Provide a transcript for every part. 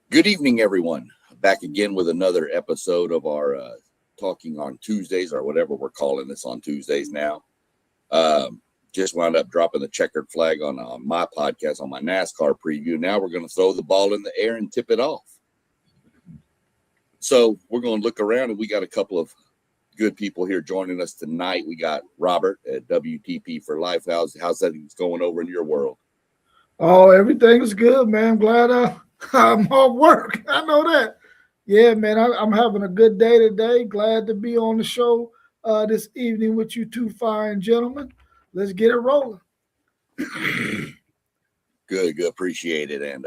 Good evening, everyone. Back again with another episode of our Talking on Tuesdays, or whatever we're calling this on Tuesdays now. Just wound up dropping the checkered flag on my podcast, on my NASCAR preview. Now we're going to throw the ball in the air and tip it off. So we're going to look around, and we got a couple of good people here joining us tonight. We got Robert at WTP for Life. How's that going over in your world? Oh, everything is good, man. I'm glad I'm on work. I know that. Yeah, man, I'm having a good day today. Glad to be on the show this evening with you two fine gentlemen. Let's get it rolling. Good. Appreciate it. And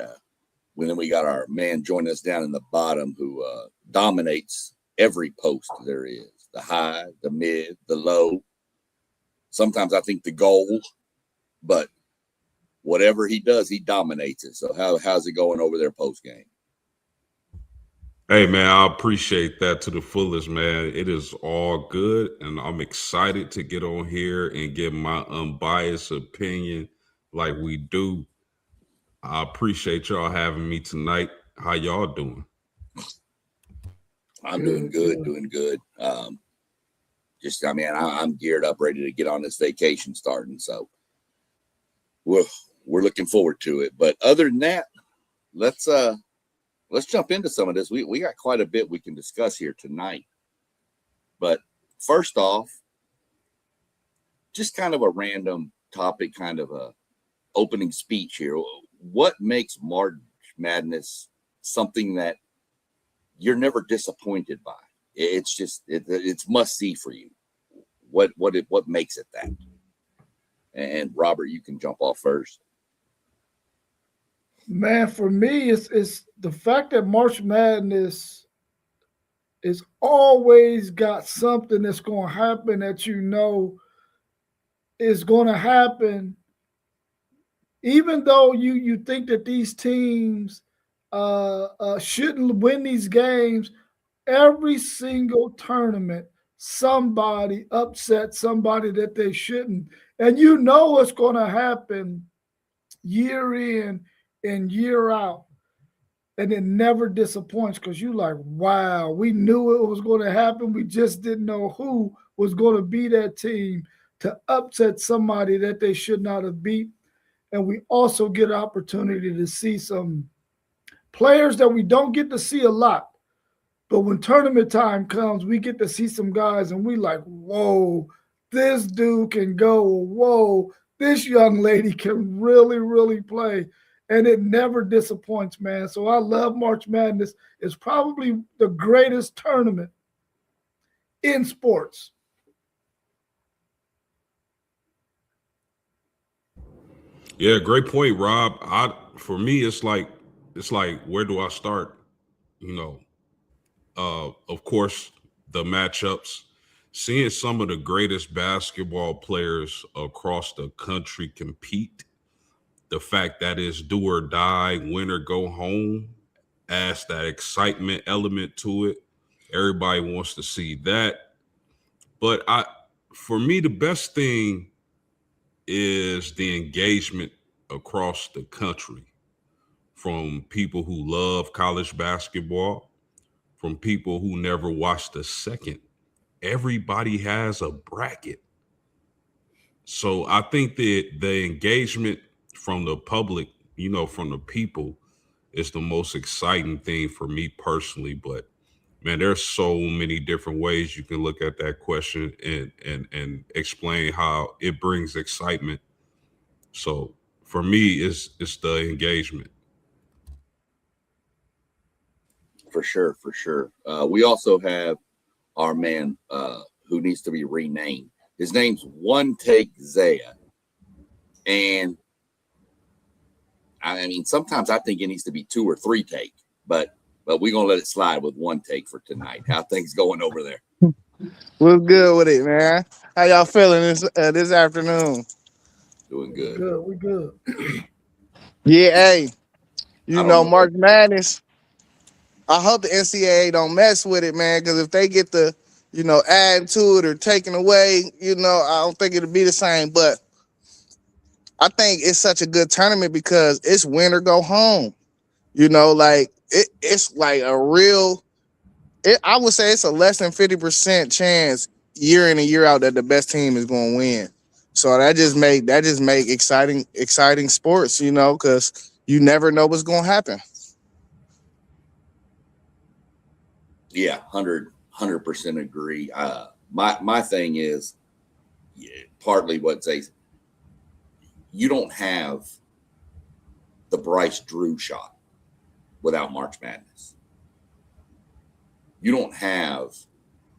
then we got our man joining us down in the bottom who dominates every post there is. The high, the mid, the low. Sometimes I think the goal, but whatever he does, he dominates it. So how's it going over there post game? Hey, man, I appreciate that to the fullest, man. It is all good, and I'm excited to get on here and give my unbiased opinion like we do. I appreciate y'all having me tonight. How y'all doing? I'm doing good. I'm geared up, ready to get on this vacation starting. So we're looking forward to it. But other than that, let's jump into some of this. We got quite a bit we can discuss here tonight. But first off, just kind of a random topic, kind of a opening speech here. What makes March Madness something that you're never disappointed by? It's just it's must see for you. What makes it that? And Robert, you can jump off first. Man, for me, it's the fact that March Madness is always got something that's going to happen that you know is going to happen, even though you think that these teams shouldn't win these games. Every single tournament, somebody upset somebody that they shouldn't, and you know what's going to happen year in and year out, and it never disappoints because you like, wow, we knew it was going to happen. We just didn't know who was going to be that team to upset somebody that they should not have beat. And we also get an opportunity to see some players that we don't get to see a lot. But when tournament time comes, we get to see some guys and we like, whoa, this dude can go. Whoa, this young lady can really, really play. And it never disappoints, man. So I love March Madness. It's probably the greatest tournament in sports. Yeah, great point, Rob. For me, it's like where do I start? Of course, the matchups. Seeing some of the greatest basketball players across the country compete, the fact that it's do or die, win or go home, adds that excitement element to it. Everybody wants to see that. But for me, the best thing is the engagement across the country, from people who love college basketball, from people who never watched a second. Everybody has a bracket. So I think that the engagement from the public, from the people, is the most exciting thing for me personally. But man, there's so many different ways you can look at that question and explain how it brings excitement. So for me, it's the engagement. For sure. We also have our man who needs to be renamed. His name's One Take Zaya. And I mean, sometimes I think it needs to be 2 or 3 take, but we're gonna let it slide with 1 take for tonight. How things going over there? We're good with it, man. How y'all feeling this afternoon? Doing good. We good. Yeah, hey, I don't know. March Madness. I hope the NCAA don't mess with it, man, because if they get the, add to it or taken away, I don't think it'll be the same. But I think it's such a good tournament because it's win or go home. Like it's like a real. I would say it's a less than 50% chance year in and year out that the best team is going to win. So that just make exciting sports, you know, because you never know what's going to happen. Yeah, 100% agree. My thing is partly what they, you don't have the Bryce Drew shot without March Madness. You don't have,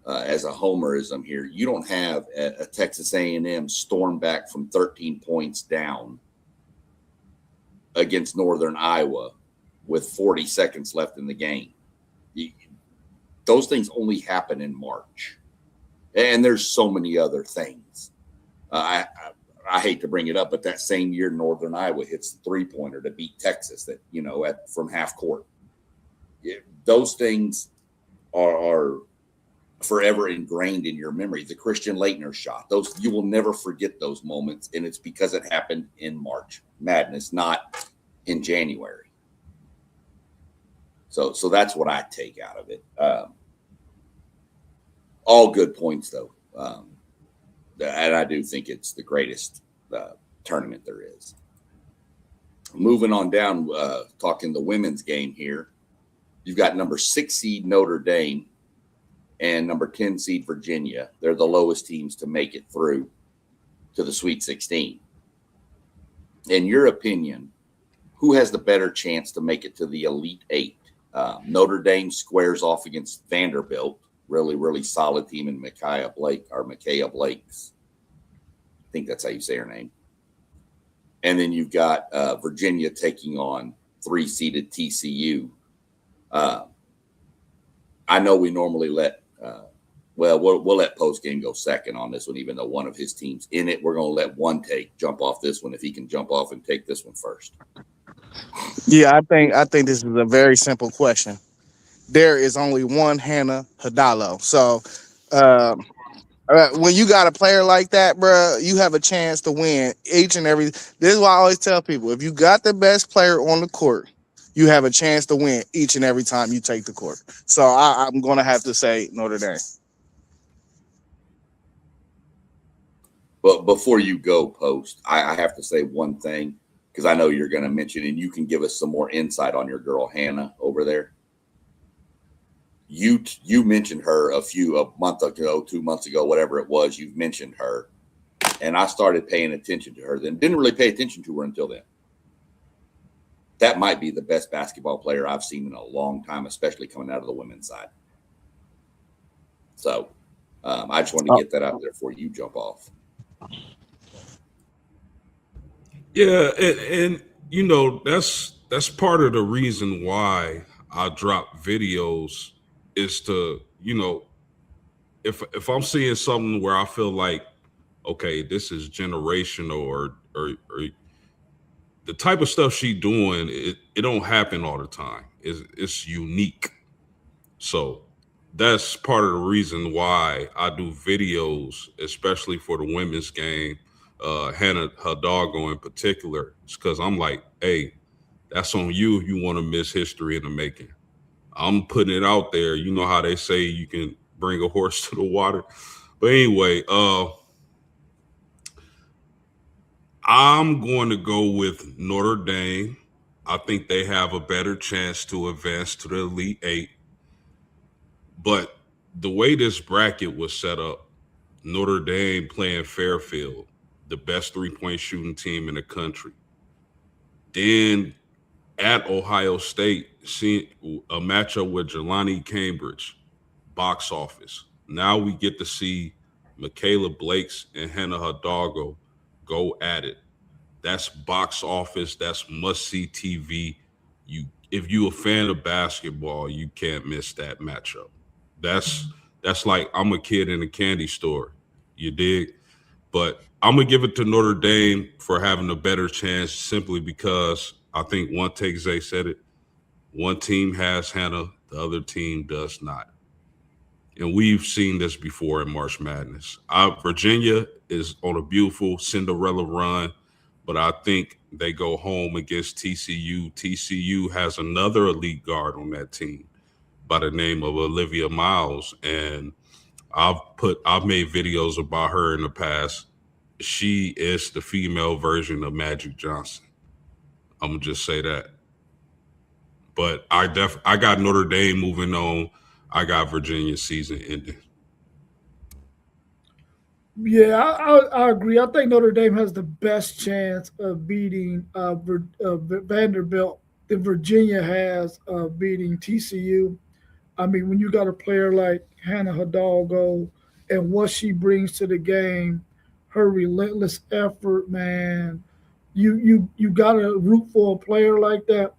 as a homerism here, you don't have a Texas A&M storm back from 13 points down against Northern Iowa with 40 seconds left in the game. Those things only happen in March. And there's so many other things. I hate to bring it up, but that same year, Northern Iowa hits the three-pointer to beat Texas that, you know, from half court. Those things are forever ingrained in your memory. The Christian Laettner shot, those, you will never forget those moments. And it's because it happened in March Madness, not in January. So that's what I take out of it. All good points, though. And I do think it's the greatest tournament there is. Moving on down, talking the women's game here. You've got number 6 seed Notre Dame and number 10 seed Virginia. They're the lowest teams to make it through to the Sweet 16. In your opinion, who has the better chance to make it to the Elite Eight? Notre Dame squares off against Vanderbilt, really, really solid team in Micaiah Blakes. I think that's how you say her name. And then you've got Virginia taking on 3-seeded TCU. I know we normally let we'll let postgame go second on this one, even though one of his team's in it. We're going to let one take jump off this one if he can jump off and take this one first. Yeah, I think this is a very simple question. There is only one Hannah Hadalo. So when you got a player like that, bro, you have a chance to win each and every. This is why I always tell people: if you got the best player on the court, you have a chance to win each and every time you take the court. So I'm going to have to say Notre Dame. But before you go, Post, I have to say one thing, because I know you're going to mention, and you can give us some more insight on your girl Hannah over there. You mentioned her a month ago, 2 months ago, whatever it was. You've mentioned her, and I started paying attention to her. Then didn't really pay attention to her until then. That might be the best basketball player I've seen in a long time, especially coming out of the women's side. So I just want to get that out there before you jump off. Yeah, and you know, that's part of the reason why I drop videos is to, you know, if I'm seeing something where I feel like, okay, this is generational or the type of stuff she doing, it don't happen all the time. It's unique. So that's part of the reason why I do videos, especially for the women's game. Hannah Hidalgo in particular, it's because I'm like, hey, that's on you if you want to miss history in the making. I'm putting it out there. You know how they say you can bring a horse to the water. But anyway, I'm going to go with Notre Dame. I think they have a better chance to advance to the Elite Eight. But the way this bracket was set up, Notre Dame playing Fairfield, the best three-point shooting team in the country. Then at Ohio State, seeing a matchup with Jelani Cambridge, box office. Now we get to see Michaela Blakes and Hannah Hidalgo go at it. That's box office. That's must-see TV. If you a fan of basketball, you can't miss that matchup. That's like I'm a kid in a candy store. You dig? But I'm going to give it to Notre Dame for having a better chance simply because I think one take Zay said it. One team has Hannah, the other team does not. And we've seen this before in March Madness. Virginia is on a beautiful Cinderella run, but I think they go home against TCU. TCU has another elite guard on that team by the name of Olivia Miles, and I've made videos about her in the past. She is the female version of Magic Johnson. I'm gonna just say that. But I got Notre Dame moving on. I got Virginia season ending. Yeah, I agree. I think Notre Dame has the best chance of beating Vanderbilt than Virginia has of beating TCU. I mean, when you got a player like Hannah Hidalgo and what she brings to the game, her relentless effort, man, you got to root for a player like that.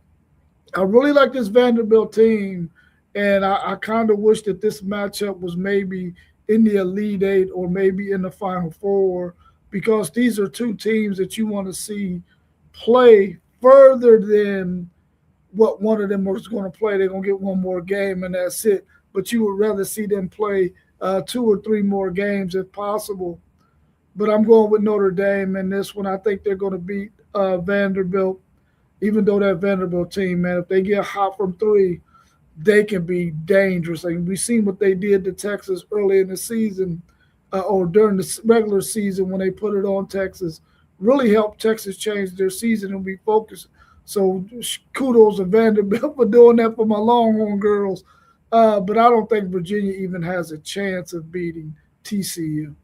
I really like this Vanderbilt team, and I kind of wish that this matchup was maybe in the Elite Eight or maybe in the Final Four, because these are two teams that you want to see play further than what one of them was going to play. They're going to get one more game and that's it. But you would rather see them play 2 or 3 more games if possible. But I'm going with Notre Dame in this one. I think they're going to beat Vanderbilt, even though that Vanderbilt team, man, if they get hot from 3, they can be dangerous. Like we've seen what they did to Texas early in the season or during the regular season when they put it on Texas. Really helped Texas change their season and be focused. So kudos to Vanderbilt for doing that for my Longhorn girls. But I don't think Virginia even has a chance of beating TCU.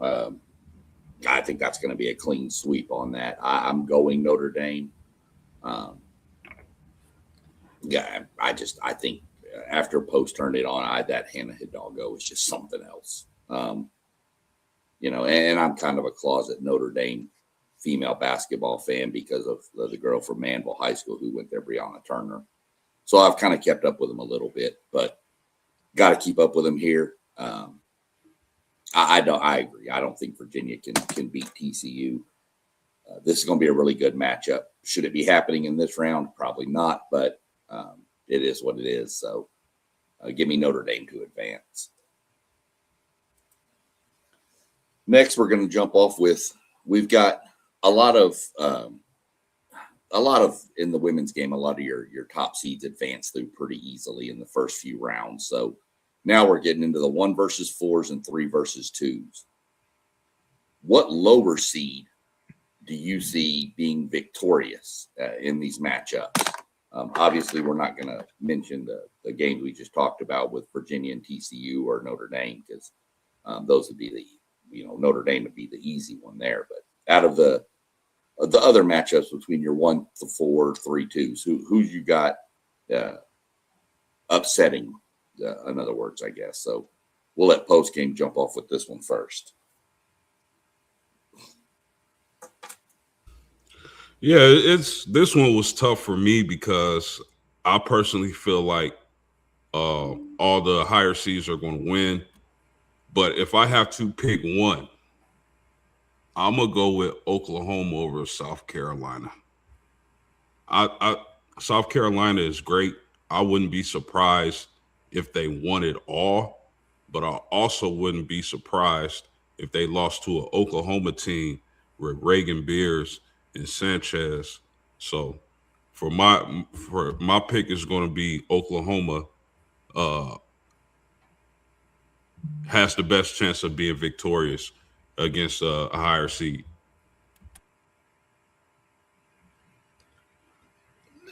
I think that's going to be a clean sweep on that. I'm going Notre Dame. I think after Post turned it on, that Hannah Hidalgo is just something else. And I'm kind of a closet Notre Dame female basketball fan because of the girl from Manville High School who went there, Brianna Turner. So I've kind of kept up with them a little bit, but got to keep up with them here. I agree. I don't think Virginia can beat TCU. This is going to be a really good matchup. Should it be happening in this round? Probably not, but it is what it is. So give me Notre Dame to advance. Next, we're going to jump off with, we've got a lot of in the women's game, a lot of your top seeds advance through pretty easily in the first few rounds. So now we're getting into the 1 versus 4s and 3 versus 2s. What lower seed do you see being victorious in these matchups? Obviously, we're not going to mention the games we just talked about with Virginia and TCU or Notre Dame because those would be Notre Dame would be the easy one there. But out of the other matchups between your 1 to 4, 3, 2s, who you got upsetting? In other words, I guess. So we'll let Post game jump off with this one first. Yeah, this one was tough for me because I personally feel like all the higher seeds are going to win. But if I have to pick one, I'm gonna go with Oklahoma over South Carolina. South Carolina is great. I wouldn't be surprised if they won it all, but I also wouldn't be surprised if they lost to an Oklahoma team with Reagan Beers and Sanchez. So for my pick is going to be Oklahoma has the best chance of being victorious against a higher seed.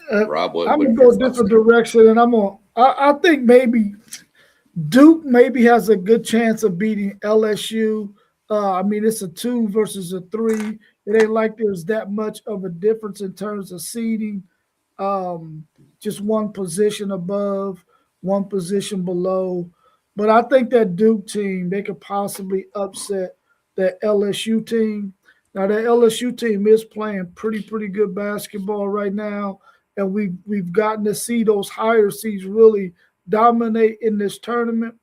Rob, I'm gonna go a different direction, and I think maybe Duke maybe has a good chance of beating LSU. I mean, it's a 2 versus a 3. It ain't like there's that much of a difference in terms of seeding. Just one position above, one position below. But I think that Duke team, they could possibly upset that LSU team. Now, that LSU team is playing pretty good basketball right now. And we've gotten to see those higher seeds really dominate in this tournament.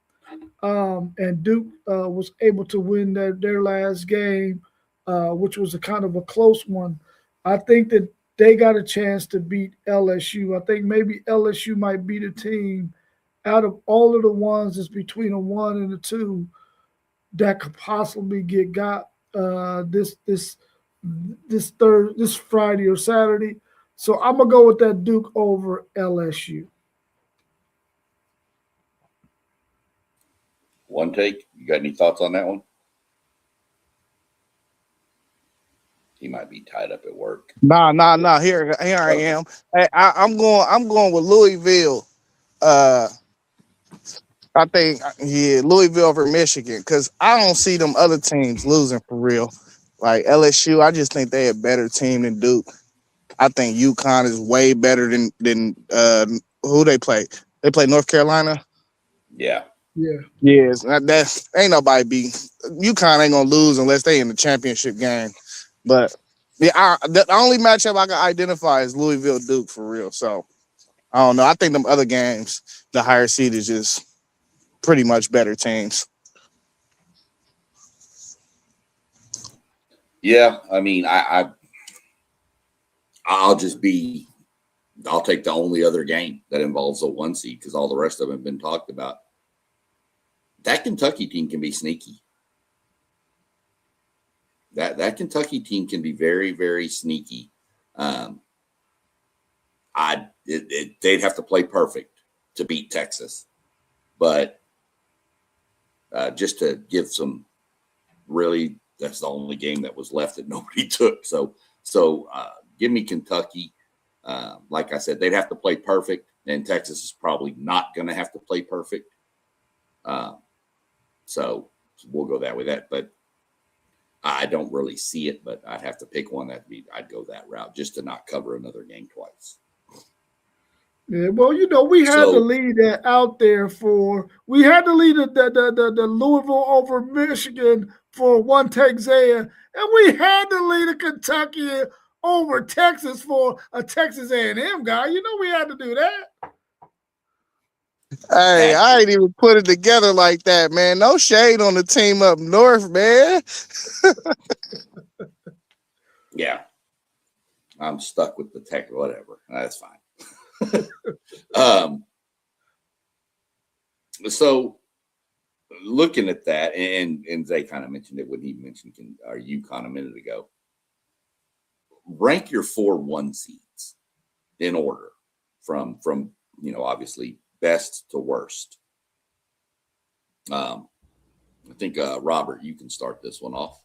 And Duke was able to win their last game, which was a kind of a close one. I think that they got a chance to beat LSU. I think maybe LSU might be the team out of all of the ones that's between a 1 and a 2 that could possibly get got this Friday or Saturday. So I'm gonna go with that Duke over LSU. One take. You got any thoughts on that one? He might be tied up at work. Nah. Here I am. Hey, I'm going with Louisville. I think Louisville over Michigan, because I don't see them other teams losing for real. Like LSU, I just think they're a better team than Duke. I think UConn is way better than who they play. They play North Carolina. Yeah. Yes, that ain't nobody beat. UConn ain't gonna lose unless they in the championship game. But the only matchup I can identify is Louisville Duke for real. So I don't know. I think them other games, the higher seed is just pretty much better teams. Yeah, I mean, I'll take the only other game that involves a 1 seed because all the rest of them have been talked about. That Kentucky team can be sneaky. That Kentucky team can be very, very sneaky. They'd have to play perfect to beat Texas, but just to give some really, that's the only game that was left that nobody took. So give me Kentucky. Like I said, they'd have to play perfect, and Texas is probably not going to have to play perfect. So we'll go that way. But I don't really see it, but I'd have to pick one I'd go that route just to not cover another game twice. Yeah, well, we had to lead that out there we had to lead the Louisville over Michigan for one take Zaya, and we had to lead a Kentucky over Texas for a Texas A&M guy. We had to do that. Hey, I ain't even put it together like that, man. No shade on the team up north, man. Yeah. I'm stuck with the tech, whatever. That's fine. So looking at that, and Zay kind of mentioned it when he mentioned UConn a minute ago. Rank your 4 1 seeds in order from obviously best to worst. I think Robert, you can start this one off.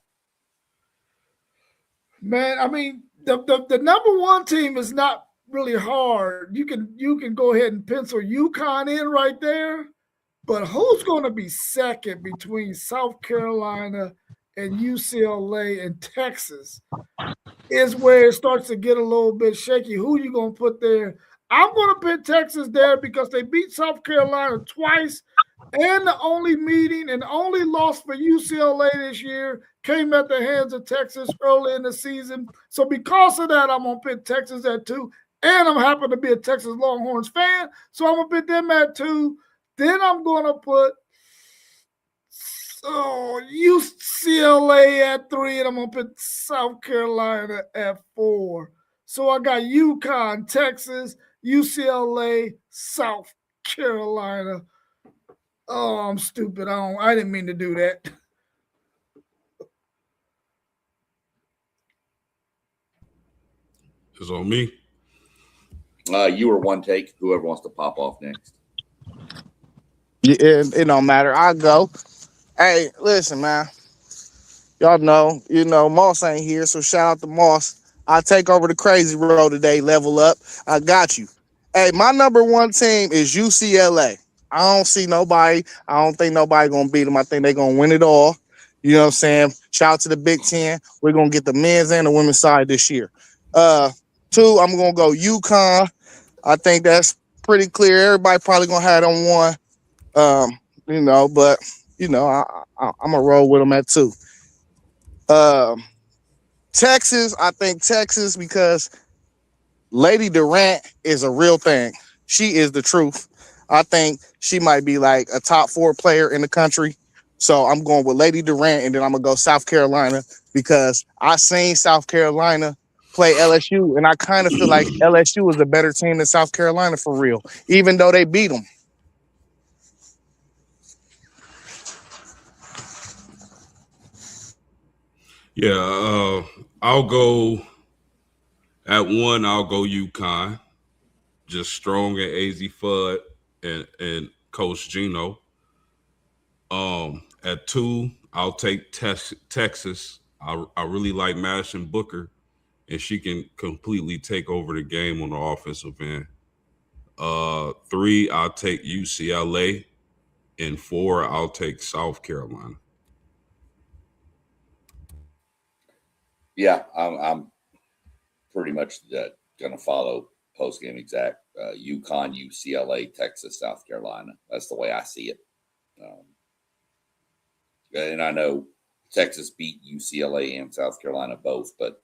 Man, I mean, the number 1 team is not really hard. You can go ahead and pencil UConn in right there, but who's going to be second between South Carolina and UCLA and Texas is where it starts to get a little bit shaky. Who you going to put there? I'm going to put Texas there because they beat South Carolina twice, and the only meeting and only loss for UCLA this year came at the hands of Texas early in the season. So because of that, I'm going to put Texas at 2. And I'm happy to be a Texas Longhorns fan, so I'm going to put them at 2. Then I'm going to put UCLA at 3, and I'm going to put South Carolina at 4. So I got UConn, Texas, UCLA, South Carolina. Oh, I'm stupid. I didn't mean to do that. It's on me. You were one take. Whoever wants to pop off next. Yeah, it don't matter. I'll go. Hey, listen, man. Y'all know, Moss ain't here, so shout out to Moss. I'll take over the crazy road today, level up. I got you. Hey, my number 1 team is UCLA. I don't see nobody. I don't think nobody going to beat them. I think they're going to win it all. You know what I'm saying? Shout out to the Big Ten. We're going to get the men's and the women's side this year. 2, I'm going to go UConn. I think that's pretty clear. Everybody probably going to have it on 1. But, I'm going to roll with them at 2. Texas, I think Texas because Lady Durant is a real thing. She is the truth. I think she might be like a top 4 player in the country. So I'm going with Lady Durant, and then I'm going to go South Carolina because I seen South Carolina play LSU, and I kind of feel like LSU is a better team than South Carolina for real, even though they beat them. Yeah, I'll go at 1. I'll go UConn. Just strong and AZ Fudd and Coach Gino. At 2, I'll take Texas. I really like Madison Booker, and she can completely take over the game on the offensive end. 3, I'll take UCLA, and 4, I'll take South Carolina. Yeah, I'm pretty much going to follow post game exact. UConn, UCLA, Texas, South Carolina. That's the way I see it. And I know Texas beat UCLA and South Carolina both, but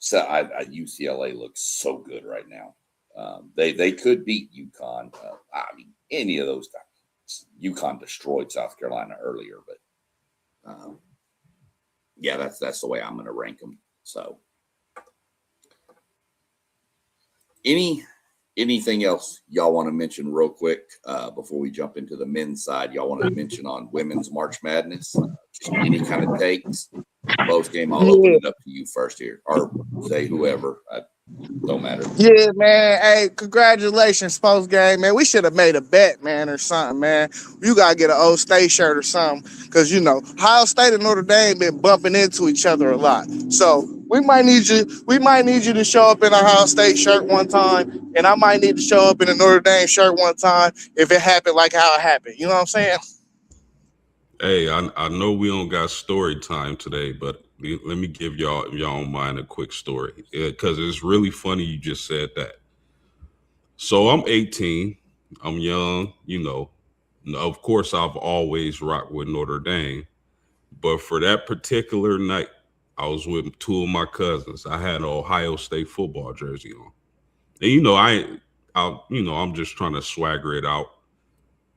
UCLA looks so good right now. They could beat UConn. I mean, any of those times. UConn destroyed South Carolina earlier, but yeah, that's the way I'm going to rank them. So, anything else y'all want to mention real quick before we jump into the men's side? Y'all want to mention on women's March Madness? Just any kind of takes? Post game, I'll open it up to you first here, or say whoever. Don't matter. Yeah, man. Hey, congratulations, post game, man. We should have made a bet, man, or something, man. You gotta get an Old State shirt or something, because Ohio State and Notre Dame been bumping into each other a lot. So we might need you. We might need you to show up in a Ohio State shirt one time, and I might need to show up in a Notre Dame shirt one time if it happened like how it happened. You know what I'm saying? Hey, I know we don't got story time today, but let me give y'all, if y'all don't mind, a quick story, because it's really funny you just said that. So I'm 18. I'm young, Of course, I've always rocked with Notre Dame, but for that particular night, I was with 2 of my cousins. I had an Ohio State football jersey on, and I'm just trying to swagger it out.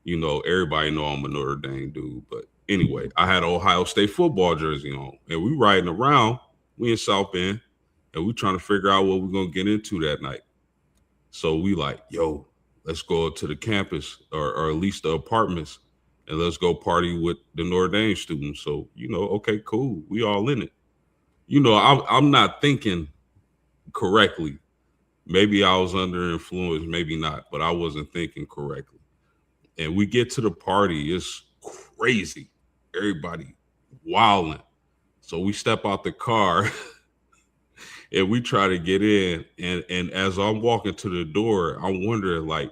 Everybody know I'm a Notre Dame dude, but anyway, I had an Ohio State football jersey on, and we riding around. We in South Bend, and we trying to figure out what we're gonna get into that night. So we like, yo, let's go to the campus or at least the apartments, and let's go party with the Notre Dame students. So okay, cool, we all in it. I'm not thinking correctly. Maybe I was under influence, maybe not, but I wasn't thinking correctly. And we get to the party, it's crazy. Everybody wilding. So we step out the car and we try to get in. And as I'm walking to the door, I'm wondering, like,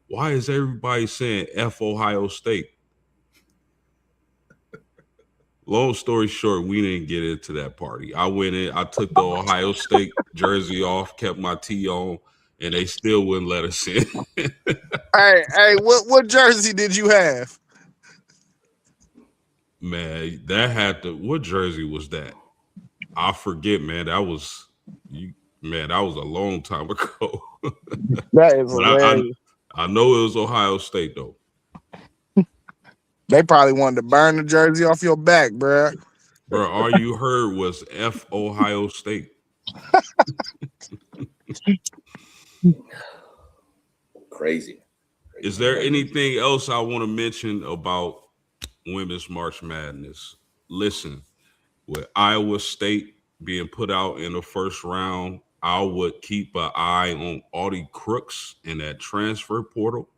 why is everybody saying F Ohio State? Long story short, we didn't get into that party. I went in, I took the Ohio State jersey off, kept my tee on, and they still wouldn't let us in. Hey, what jersey did you have? Man, what jersey was that? I forget, man. That was a long time ago. That is hilarious. I know it was Ohio State though. They probably wanted to burn the jersey off your back, bro. Bro, all you heard was F Ohio State. Crazy. Is there anything else I want to mention about Women's March Madness? Listen, with Iowa State being put out in the first round, I would keep an eye on Audie Crooks in that transfer portal.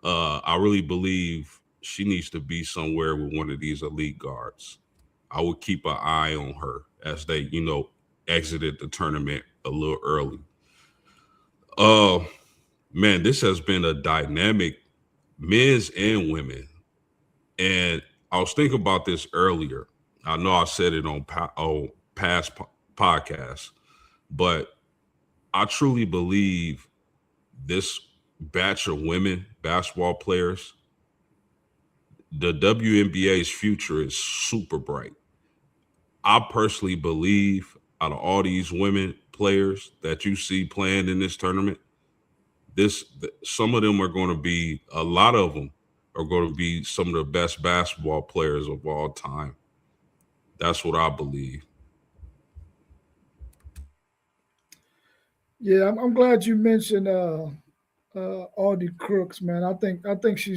I really believe she needs to be somewhere with one of these elite guards. I would keep an eye on her as they, exited the tournament a little early. Man, this has been a dynamic men's and women. And I was thinking about this earlier. I know I said it on past podcasts, but I truly believe this batch of women basketball players, the WNBA's future is super bright. I personally believe out of all these women players that you see playing in this tournament, some of them are going to be, a lot of them are going to be some of the best basketball players of all time. That's what I believe. Yeah, I'm glad you mentioned Audie Crooks, man. I think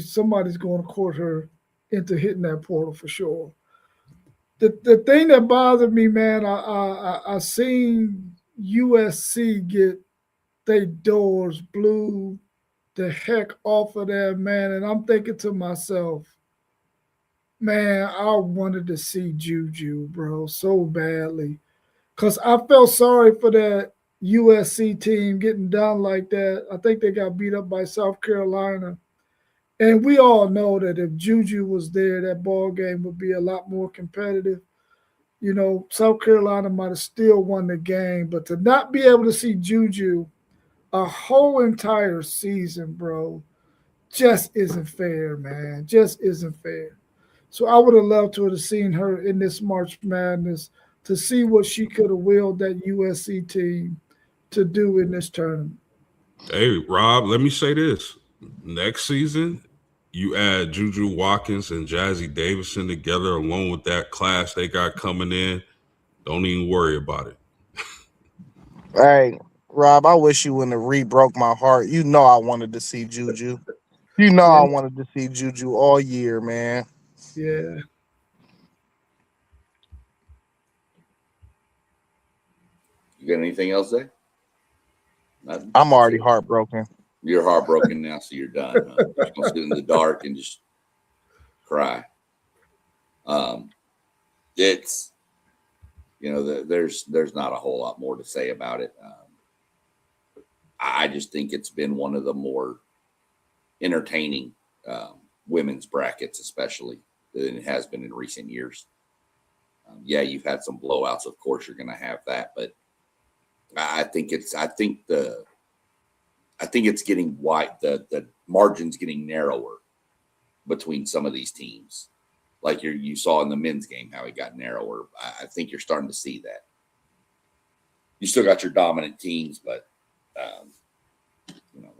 somebody's going to court her into hitting that portal for sure. the thing that bothered me, man, I seen USC get their doors blew the heck off of there, man. And I'm thinking to myself, man, I wanted to see Juju, bro, so badly. Because I felt sorry for that USC team getting done like that. I think they got beat up by South Carolina. And we all know that if Juju was there, that ball game would be a lot more competitive. You know, South Carolina might have still won the game, but to not be able to see Juju a whole entire season, bro, just isn't fair, man. Just isn't fair. So I would have loved to have seen her in this March Madness to see what she could have willed that USC team to do in this tournament. Hey, Rob, let me say this. Next season, you add Juju Watkins and Jazzy Davison together along with that class they got coming in. Don't even worry about it. Hey, Rob, I wish you wouldn't have re-broke my heart. You know I wanted to see Juju. You know I wanted to see Juju all year, man. Yeah. You got anything else there? Nothing? I'm already heartbroken. You're heartbroken now, so you're done. Huh? You're just gonna sit in the dark and just cry. It's there's not a whole lot more to say about it. I just think it's been one of the more entertaining women's brackets, especially than it has been in recent years. Yeah, you've had some blowouts. Of course, you're going to have that, but I think it's getting wide. The margin's getting narrower between some of these teams. Like you saw in the men's game, how it got narrower. I think you're starting to see that. You still got your dominant teams, but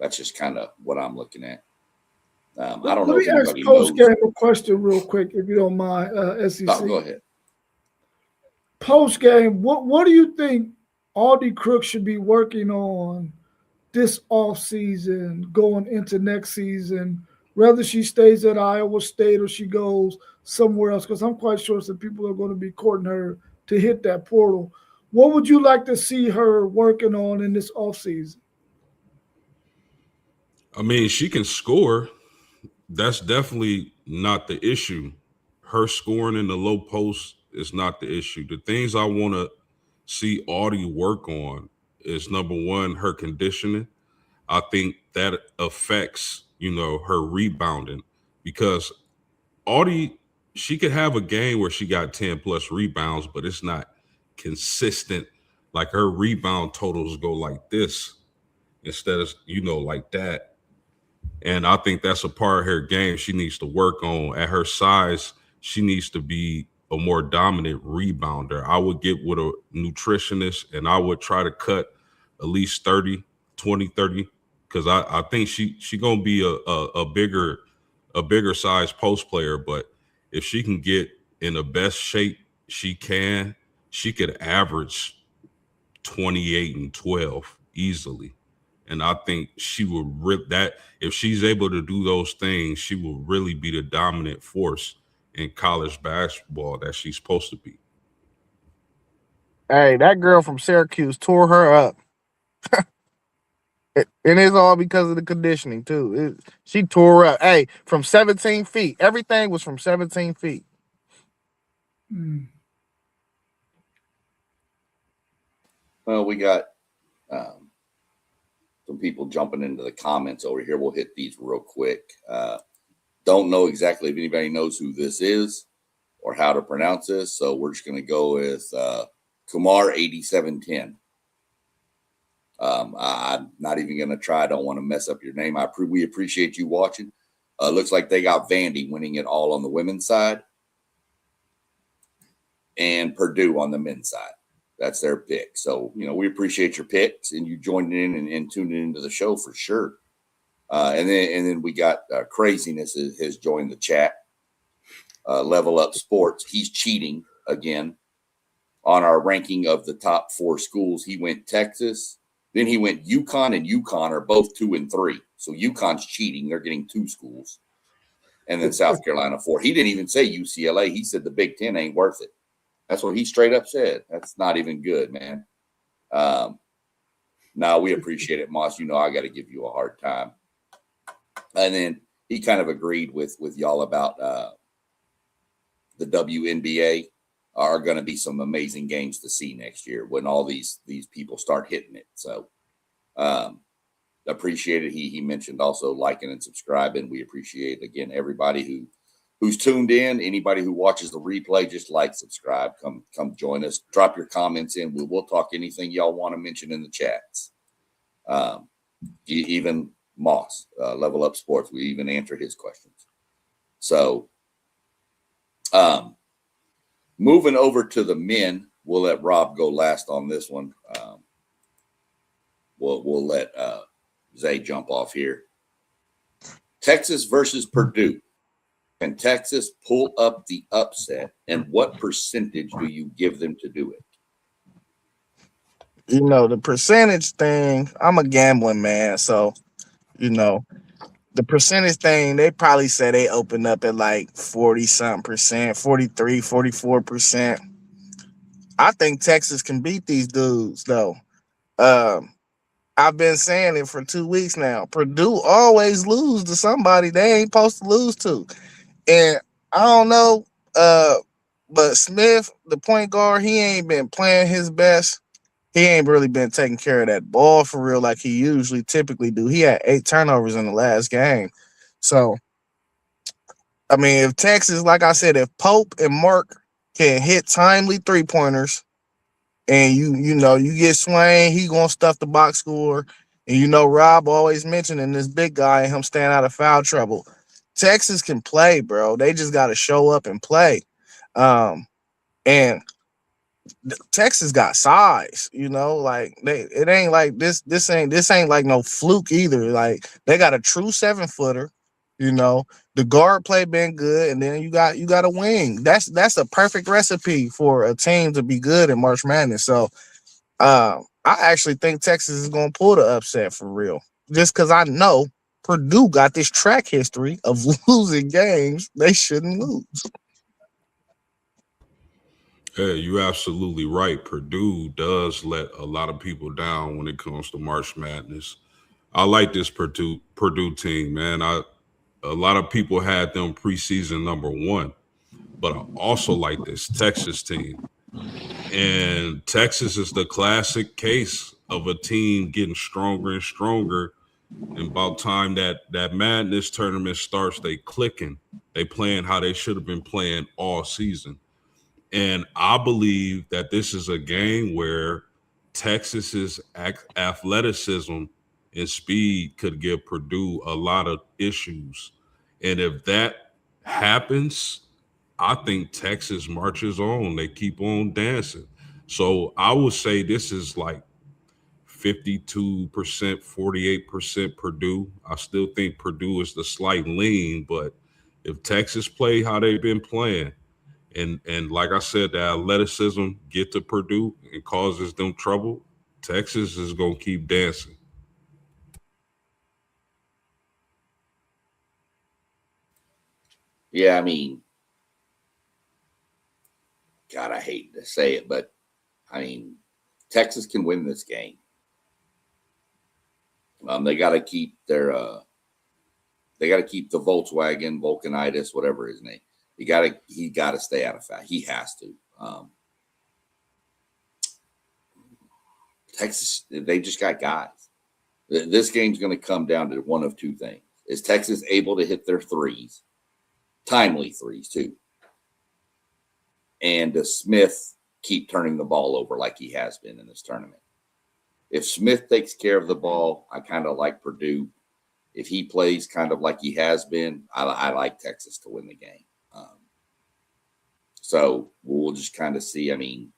that's just kind of what I'm looking at. I don't know if anybody knows. Let me ask post-game a question real quick, if you don't mind, SEC. Oh, go ahead. Post-game, what do you think Aldi Crooks should be working on this offseason going into next season, whether she stays at Iowa State or she goes somewhere else? Because I'm quite sure some people are going to be courting her to hit that portal. What would you like to see her working on in this offseason? I mean, she can score. That's definitely not the issue. Her scoring in the low post is not the issue. The things I want to see Audie work on is, number one, her conditioning. I think that affects, her rebounding, because Audie, she could have a game where she got 10 plus rebounds, but it's not consistent. Like her rebound totals go like this instead of, like that. And I think that's a part of her game she needs to work on. At her size, she needs to be a more dominant rebounder. I would get with a nutritionist and I would try to cut at least 30, because I think she going to be a bigger size post player. But if she can get in the best shape she can, she could average 28 and 12 easily. And I think she will if she's able to do those things, she will really be the dominant force in college basketball that she's supposed to be. Hey, that girl from Syracuse tore her up. And it's all because of the conditioning, too. She tore up. Hey, from 17 feet. Everything was from 17 feet. Well, we got some people jumping into the comments over here. We'll hit these real quick. Don't know exactly if anybody knows who this is or how to pronounce this, so we're just going to go with Kumar 8710. I'm not even going to try. I don't want to mess up your name. We appreciate you watching. Looks like they got Vandy winning it all on the women's side and Purdue on the men's side. That's their pick. So, we appreciate your picks and you joining in and tuning into the show for sure. And then we got Craziness has joined the chat. Level Up Sports. He's cheating again on our ranking of the top 4 schools. He went Texas. Then he went UConn, and UConn are both 2 and 3. So UConn's cheating. They're getting 2 schools. And then South Carolina 4. He didn't even say UCLA. He said the Big Ten ain't worth it. That's what he straight up said. That's not even good, man. No, we appreciate it, Moss. You know I got to give you a hard time. And then he kind of agreed with y'all about the WNBA are going to be some amazing games to see next year when all these people start hitting it. So appreciate it. He mentioned also liking and subscribing. We appreciate, again, everybody who's tuned in. Anybody who watches the replay, just like, subscribe, come join us. Drop your comments in. We'll talk anything y'all want to mention in the chats. Even Moss, Level Up Sports, we even answered his questions. So moving over to the men, we'll let Rob go last on this one. We'll let Zay jump off here. Texas versus Purdue. Can Texas pull up the upset, and what percentage do you give them to do it? You know, the percentage thing, I'm a gambling man. So, you know, the percentage thing, they probably say they open up at like 40-something percent, 43, 44%. I think Texas can beat these dudes, though. I've been saying it for 2 weeks now. Purdue always lose to somebody they ain't supposed to lose to. And I don't know, but Smith, the point guard, he ain't been playing his best. He ain't really been taking care of that ball for real like he typically do. He had 8 turnovers in the last game. So, I mean, if Texas, like I said, if Pope and Mark can hit timely 3-pointers, and you get Swain, he gonna stuff the box score. And Rob always mentioning this big guy and him staying out of foul trouble. Texas can play, bro. They just got to show up and play. And Texas got size, like it ain't like this ain't like no fluke either. Like they got a true 7-footer, the guard play been good, and then you got a wing. That's a perfect recipe for a team to be good in March Madness. So I actually think Texas is gonna pull the upset for real. Just because I know Purdue got this track history of losing games they shouldn't lose. Yeah, you're absolutely right. Purdue does let a lot of people down when it comes to March Madness. I like this Purdue team, man. A lot of people had them preseason number 1, but I also like this Texas team. And Texas is the classic case of a team getting stronger and stronger. And about time that Madness tournament starts, they clicking. They playing how they should have been playing all season. And I believe that this is a game where Texas's athleticism and speed could give Purdue a lot of issues. And if that happens, I think Texas marches on. They keep on dancing. So I would say this is like 52%, 48% Purdue. I still think Purdue is the slight lean, but if Texas play how they've been playing, and like I said, the athleticism get to Purdue and causes them trouble, Texas is going to keep dancing. Yeah, I mean, God, I hate to say it, but I mean, Texas can win this game. They got to keep the Volkswagen, Vulcanitis, whatever his name. He got to stay out of foul. He has to. Texas, they just got guys. This game's going to come down to one of two things. Is Texas able to hit their threes? Timely threes, too. And does Smith keep turning the ball over like he has been in this tournament? If Smith takes care of the ball, I kind of like Purdue. If he plays kind of like he has been, I like Texas to win the game. So we'll just kind of see. I mean,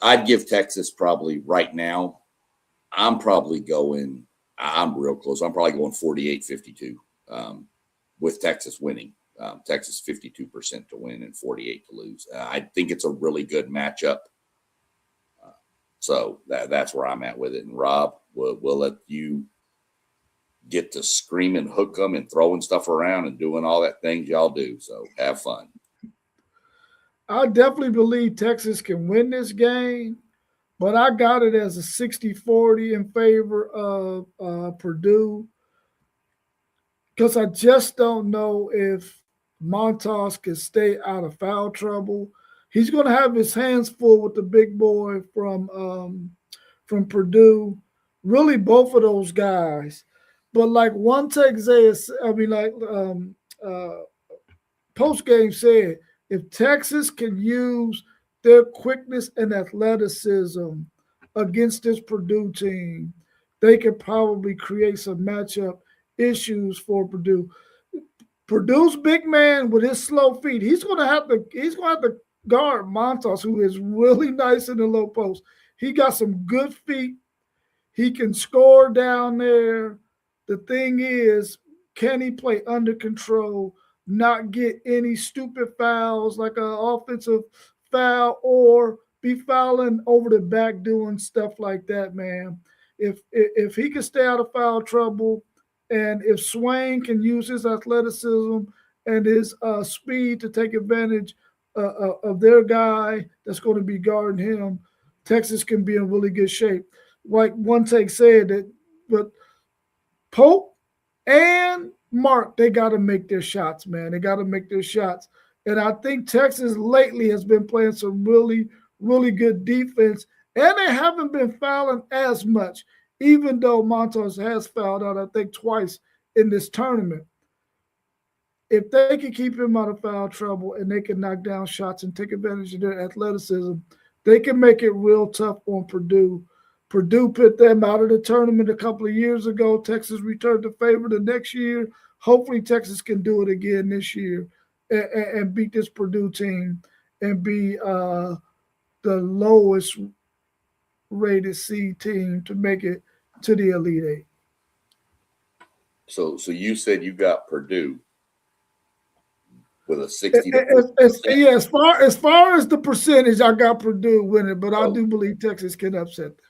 I'd give Texas probably right now. I'm real close. I'm probably going 48-52 with Texas winning. Texas 52% to win and 48 to lose. I think it's a really good matchup. So that's where I'm at with it. And Rob, we'll let you get to screaming, hook them, and throwing stuff around and doing all that things y'all do. So have fun. I definitely believe Texas can win this game, but I got it as a 60-40 in favor of Purdue because I just don't know if Montas can stay out of foul trouble. He's going to have his hands full with the big boy from Purdue. Really, both of those guys. But like one take Zay, post game said, if Texas can use their quickness and athleticism against this Purdue team, they could probably create some matchup issues for Purdue. Purdue's big man with his slow feet, he's gonna have to guard Montas, who is really nice in the low post. He got some good feet. He can score down there. The thing is, can he play under control, not get any stupid fouls like an offensive foul or be fouling over the back doing stuff like that, man. If he can stay out of foul trouble, and if Swain can use his athleticism and his speed to take advantage of their guy that's going to be guarding him, Texas can be in really good shape. Like one take said that, but Pope and Mark, they got to make their shots, man. They got to make their shots. And I think Texas lately has been playing some really, really good defense, and they haven't been fouling as much, even though Montas has fouled out, I think, twice in this tournament. If they can keep him out of foul trouble and they can knock down shots and take advantage of their athleticism, they can make it real tough on Purdue. Purdue put them out of the tournament a couple of years ago. Texas returned the favor the next year. Hopefully Texas can do it again this year and beat this Purdue team and be the lowest rated seed team to make it to the Elite Eight. So you said you got Purdue with a 60. Yeah, as far as the percentage, I got Purdue winning, but I do believe Texas can upset them.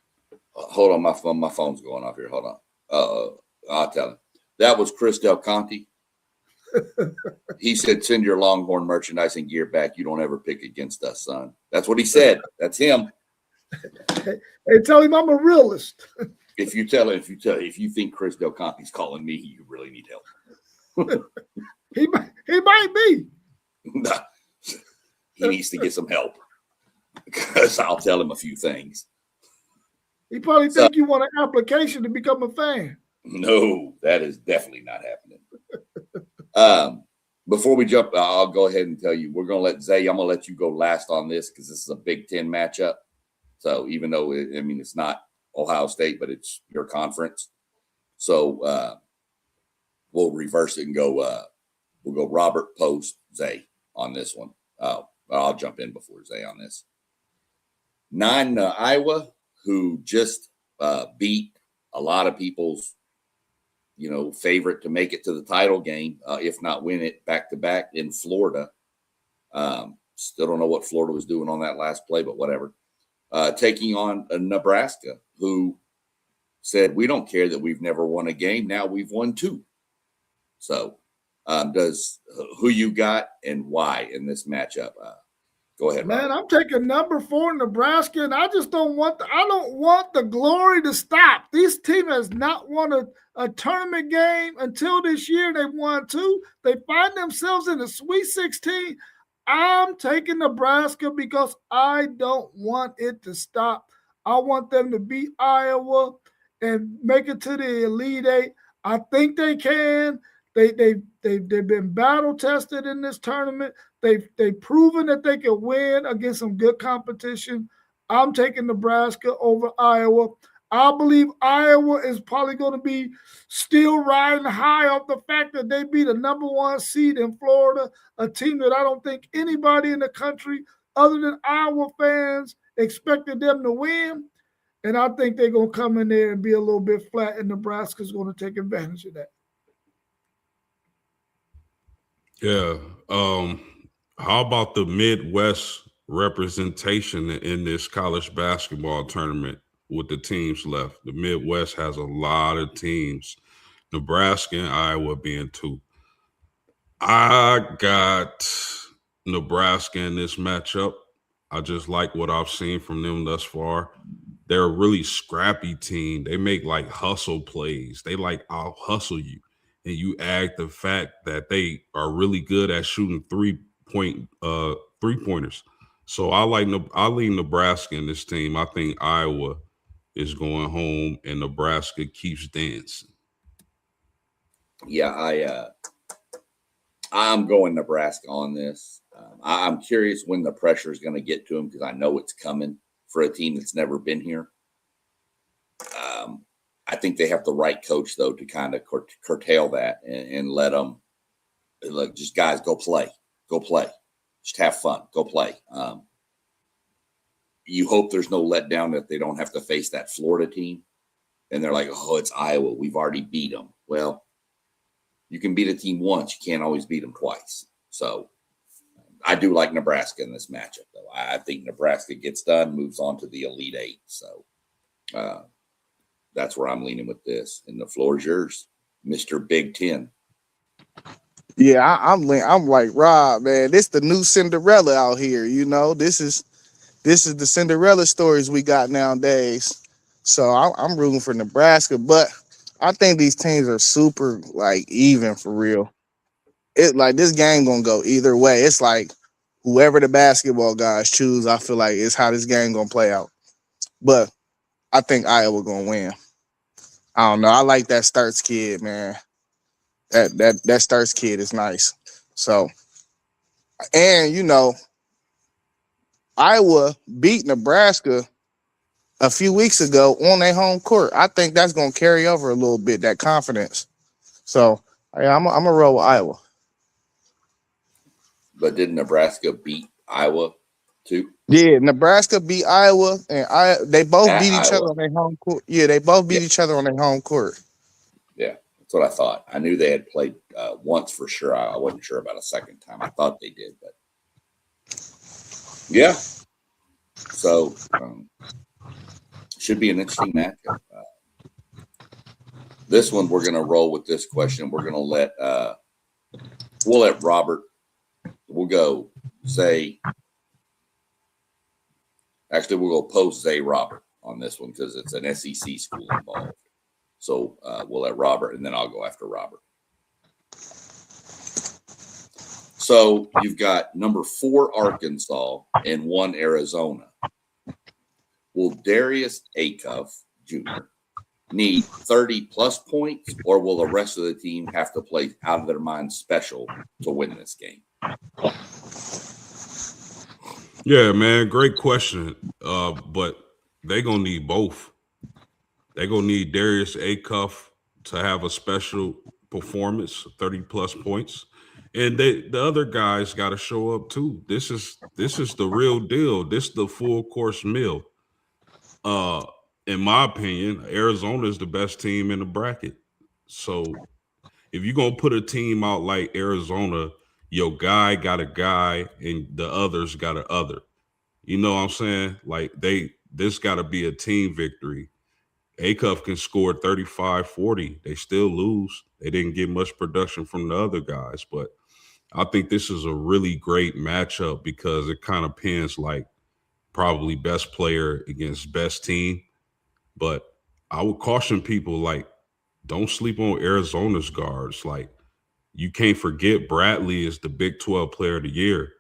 Hold on, my phone's going off here. Hold on. I'll tell him. That was Chris Del Conte. He said, "Send your Longhorn merchandise and gear back. You don't ever pick against us, son." That's what he said. That's him. Hey, tell him I'm a realist. If you think Chris Del Conte's calling me, you really need help. He might be. He needs to get some help because I'll tell him a few things. He probably think you want an application to become a fan. No, that is definitely not happening. Before we jump, I'll go ahead and tell you, we're going to let Zay, I'm going to let you go last on this because this is a Big Ten matchup. So even though, it's not Ohio State, but it's your conference. So we'll reverse it and go, we'll go Robert, Post, Zay on this one. I'll jump in before Zay on this. 9, Iowa, who just beat a lot of people's, favorite to make it to the title game, if not win it back-to-back in Florida. Still don't know what Florida was doing on that last play, but whatever. Taking on Nebraska, who said, we don't care that we've never won a game. Now we've won 2. So who you got and why in this matchup? Go ahead, man. Robert. I'm taking number 4 Nebraska, and I just don't want the glory to stop. This team has not won a tournament game until this year. They won 2. They find themselves in the Sweet 16. I'm taking Nebraska because I don't want it to stop. I want them to beat Iowa and make it to the Elite Eight. I think they can. They've been battle tested in this tournament. They've proven that they can win against some good competition. I'm taking Nebraska over Iowa. I believe Iowa is probably going to be still riding high off the fact that they beat a number 1 seed in Florida, a team that I don't think anybody in the country other than Iowa fans expected them to win. And I think they're going to come in there and be a little bit flat, and Nebraska's going to take advantage of that. Yeah. How about the Midwest representation in this college basketball tournament with the teams left? The Midwest has a lot of teams, Nebraska and Iowa being 2. I got Nebraska in this matchup. I just like what I've seen from them thus far. They're a really scrappy team. They make like hustle plays. They like I'll hustle you. And you add the fact that they are really good at shooting 3-pointers. So I lean Nebraska in this team. I think Iowa is going home and Nebraska keeps dancing. Yeah, I'm going Nebraska on this. I'm curious when the pressure is going to get to them because I know it's coming for a team that's never been here. I think they have the right coach, though, to kind of curtail that and let them, look, just guys, go play. Just have fun, go play. You hope there's no letdown that they don't have to face that Florida team. And they're like, oh, it's Iowa. We've already beat them. Well, you can beat a team once. You can't always beat them twice. So I do like Nebraska in this matchup, though. I think Nebraska gets done, moves on to the Elite Eight. So that's where I'm leaning with this. And the floor is yours, Mr. Big Ten. Yeah, I'm like Rob, man. This the new Cinderella out here. You know, this is the Cinderella stories we got nowadays. So I'm rooting for Nebraska, but I think these teams are super like even for real. It like this game gonna go either way. It's like whoever the basketball guys choose, I feel like is how this game gonna play out. But I think Iowa gonna win. I don't know. I like that Starks kid, man. That Starks kid is nice. So, and you know, Iowa beat Nebraska a few weeks ago on their home court. I think that's gonna carry over a little bit, that confidence. So, I'm gonna roll with Iowa. But did Nebraska beat Iowa too? Yeah, Nebraska beat Iowa, and they both At beat each Iowa. other on their home court. Yeah, they both beat each other on their home court. Yeah, that's what I thought. I knew they had played once for sure. I wasn't sure about a second time. I thought they did, but yeah. So should be an interesting matchup. This one we're going to roll with this question. We're going to we'll let Robert. We'll go Zay. Actually, we'll go post Zay Robert on this one because it's an SEC school involved. So we'll let Robert, and then I'll go after Robert. So you've got number 4 Arkansas and 1 Arizona. Will Darius Acuff Jr. need 30-plus points, or will the rest of the team have to play out of their mind special to win this game? Yeah, man, great question. But they're gonna need both. They're gonna need Darius Acuff to have a special performance, 30-plus points. And the other guys got to show up too. This is the real deal. This is the full course meal. In my opinion, Arizona is the best team in the bracket. So if you're gonna put a team out like Arizona, your guy got a guy and the others got a other. You know what I'm saying? Like this got to be a team victory. Acuff can score 35, 40. They still lose. They didn't get much production from the other guys, but I think this is a really great matchup because it kind of pins like probably best player against best team. But I would caution people, like, don't sleep on Arizona's guards. Like, you can't forget Bradley is the Big 12 player of the year.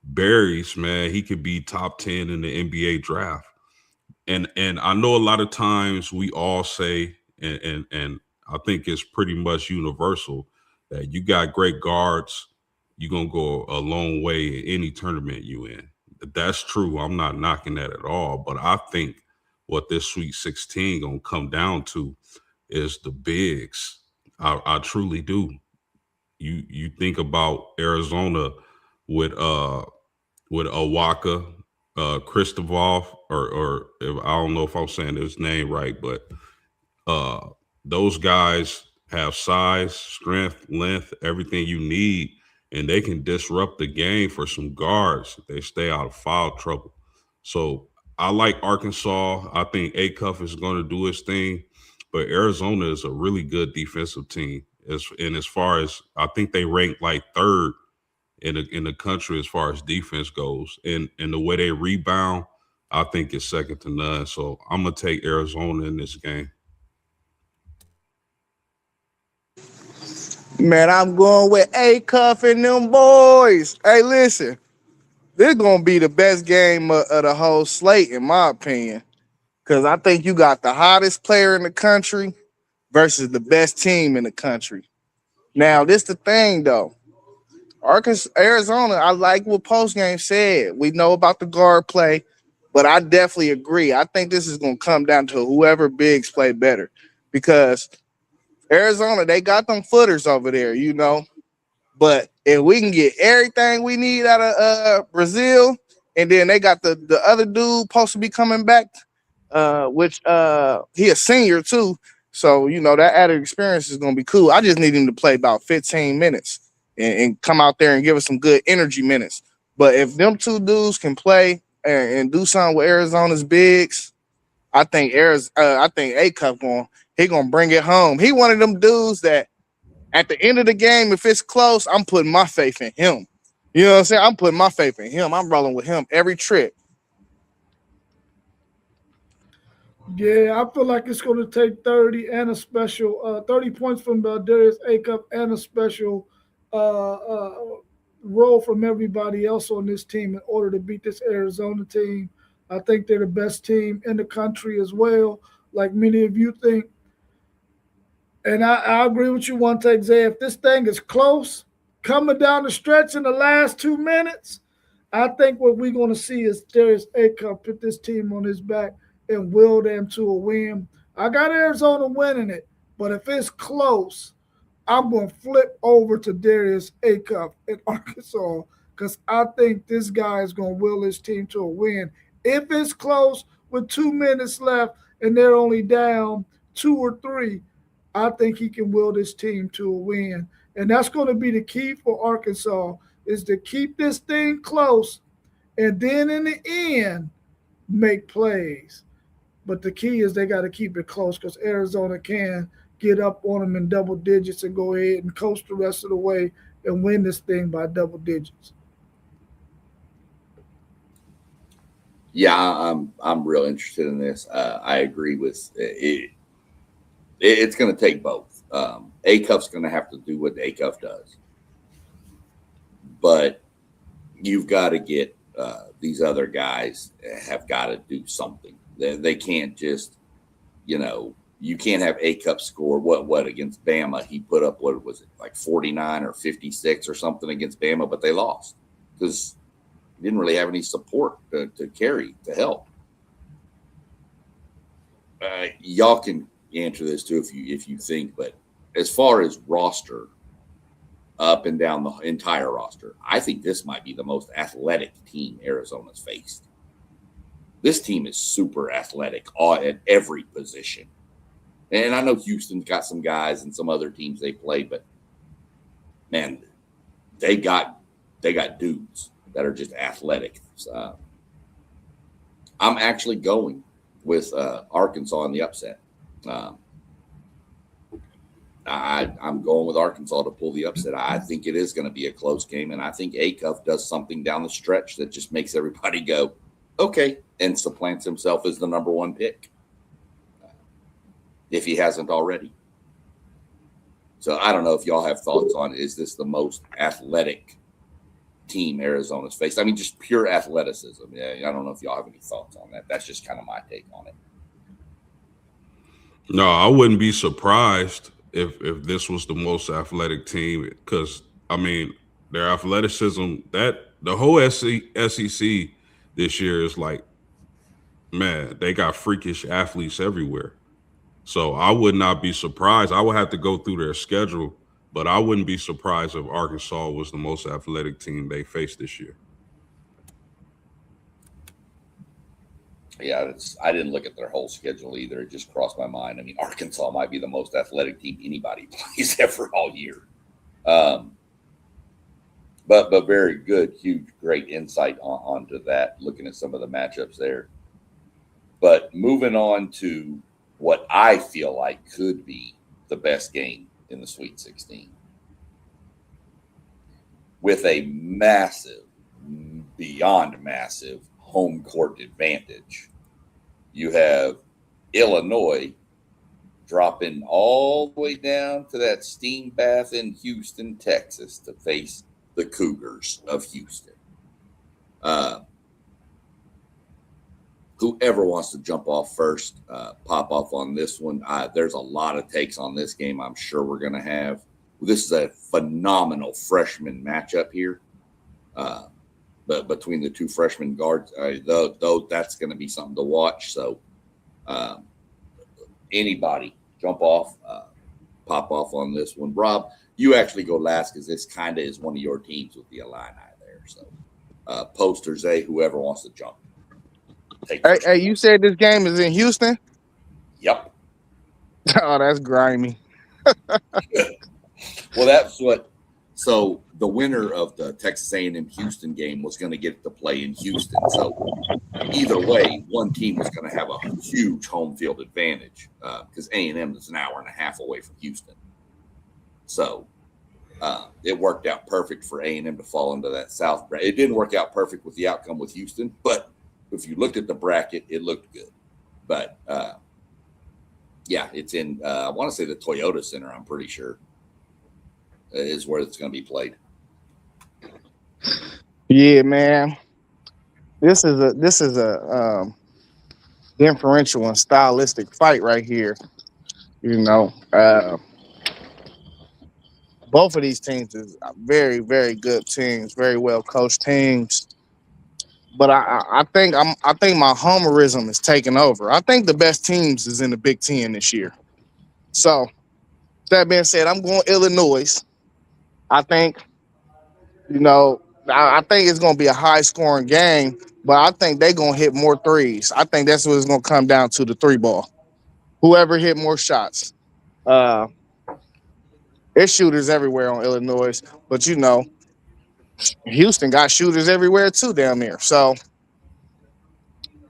Berries, man, he could be top 10 in the NBA draft. And I know a lot of times we all say, and I think it's pretty much universal, that you got great guards, you're going to go a long way in any tournament you in. That's true. I'm not knocking that at all. But I think what this Sweet 16 going to come down to is the bigs. I truly do. You think about Arizona with Awaka, Kristofov, or if, I don't know if I'm saying his name right, but those guys have size, strength, length, everything you need, and they can disrupt the game for some guards if they stay out of foul trouble. So I like Arkansas. I think Acuff is going to do his thing, but Arizona is a really good defensive team. As far as I think they rank like 3rd in the country as far as defense goes, and the way they rebound, I think is second to none. So I'm gonna take Arizona in this game. Man, I'm going with A-Cuff and them boys. Hey, listen, this is gonna be the best game of the whole slate, in my opinion, because I think you got the hottest player in the country versus the best team in the country. Now, this the thing though. Arkansas, Arizona, I like what postgame said. We know about the guard play, but I definitely agree. I think this is going to come down to whoever bigs play better, because Arizona, they got them footers over there, you know. But if we can get everything we need out of Brazil, and then they got the other dude supposed to be coming back, which he a senior too. So, you know, that added experience is going to be cool. I just need him to play about 15 minutes. And come out there and give us some good energy minutes. But if them two dudes can play and do something with Arizona's bigs, I think A-Cup gonna bring it home. He one of them dudes that at the end of the game, if it's close, I'm putting my faith in him. You know what I'm saying? I'm putting my faith in him. I'm rolling with him every trip. Yeah, I feel like it's going to take 30 and a special 30 points from Darius A-Cup and a special role from everybody else on this team in order to beat this Arizona team. I think they're the best team in the country as well, like many of you think. And I agree with you one take, Zay. If this thing is close, coming down the stretch in the last 2 minutes, I think what we're going to see is Darius A-Cup put this team on his back and will them to a win. I got Arizona winning it, but if it's close, I'm going to flip over to Darius A-Cup in Arkansas because I think this guy is going to will his team to a win. If it's close with 2 minutes left and they're only down 2 or 3, I think he can will this team to a win. And that's going to be the key for Arkansas, is to keep this thing close and then in the end make plays. But the key is they got to keep it close because Arizona can get up on them in double digits and go ahead and coast the rest of the way and win this thing by double digits. Yeah, I'm real interested in this. I agree with it. It's going to take both. A-Cuff's going to have to do what A-Cuff does, but you've got to get these other guys have got to do something. They can't just, you can't have A-Cup score what against Bama. He put up, what was it, like 49 or 56 or something against Bama, but they lost because he didn't really have any support to carry, to help. Y'all can answer this too if you think, but as far as roster, up and down the entire roster, I think this might be the most athletic team Arizona's faced. This team is super athletic at every position. And I know Houston's got some guys and some other teams they play, but man, they got dudes that are just athletic. So, I'm actually going with Arkansas in the upset. I'm going with Arkansas to pull the upset. I think it is going to be a close game, and I think A-Cuff does something down the stretch that just makes everybody go, okay, and supplants himself as the number one pick, if he hasn't already. So I don't know if y'all have thoughts on, is this the most athletic team Arizona's faced? I mean, just pure athleticism. Yeah, I don't know if y'all have any thoughts on that. That's just kind of my take on it. No, I wouldn't be surprised if this was the most athletic team, because I mean their athleticism, that the whole SEC this year is like, man, they got freakish athletes everywhere. So I would not be surprised. I would have to go through their schedule, but I wouldn't be surprised if Arkansas was the most athletic team they faced this year. Yeah, I didn't look at their whole schedule either. It just crossed my mind. I mean, Arkansas might be the most athletic team anybody plays ever all year. But very good, huge, great insight onto that, looking at some of the matchups there. But moving on to what I feel like could be the best game in the Sweet 16. with a massive, beyond massive home court advantage. You have Illinois dropping all the way down to that steam bath in Houston, Texas to face the Cougars of Houston. Whoever wants to jump off first, pop off on this one. There's a lot of takes on this game I'm sure we're going to have. This is a phenomenal freshman matchup here. But between the two freshman guards, though that's going to be something to watch. So anybody jump off, pop off on this one. Rob, you actually go last because this kind of is one of your teams with the Illini there. So posters, whoever wants to jump. Hey, you said this game is in Houston? Yep. Oh, that's grimy. Well, that's what. So the winner of the Texas A&M Houston game was going to get to play in Houston. So either way, one team was going to have a huge home field advantage because A&M is an hour and a half away from Houston. So it worked out perfect for A&M to fall into that South bracket. It didn't work out perfect with the outcome with Houston, but if you looked at the bracket, it looked good. But yeah, it's in. I want to say the Toyota Center. I'm pretty sure is where it's going to be played. Yeah, man. This is a differential and stylistic fight right here. You know, both of these teams is very, very good teams, very well coached teams. But I think my homerism is taking over. I think the best teams is in the Big Ten this year. So that being said, I'm going Illinois. I think, I think it's going to be a high scoring game, but I think they're going to hit more threes. I think that's what it's going to come down to, the three ball. Whoever hit more shots. There's shooters everywhere on Illinois, but Houston got shooters everywhere too down there. So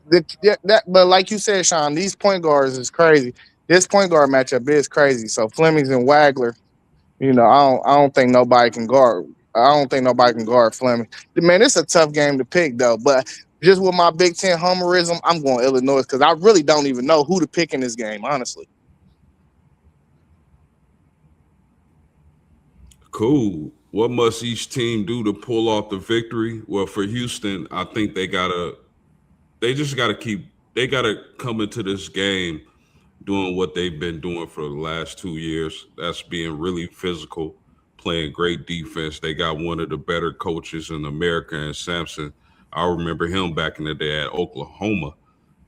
but like you said, Sean, these point guards is crazy. This point guard matchup is crazy. So Flemings and Wagler, I don't think nobody can guard. I don't think nobody can guard Fleming. Man, it's a tough game to pick though. But just with my Big Ten homerism, I'm going Illinois because I really don't even know who to pick in this game, honestly. Cool. What must each team do to pull off the victory? Well, for Houston, I think they gotta come into this game doing what they've been doing for the last 2 years. That's being really physical, playing great defense. They got one of the better coaches in America, and Sampson. I remember him back in the day at Oklahoma.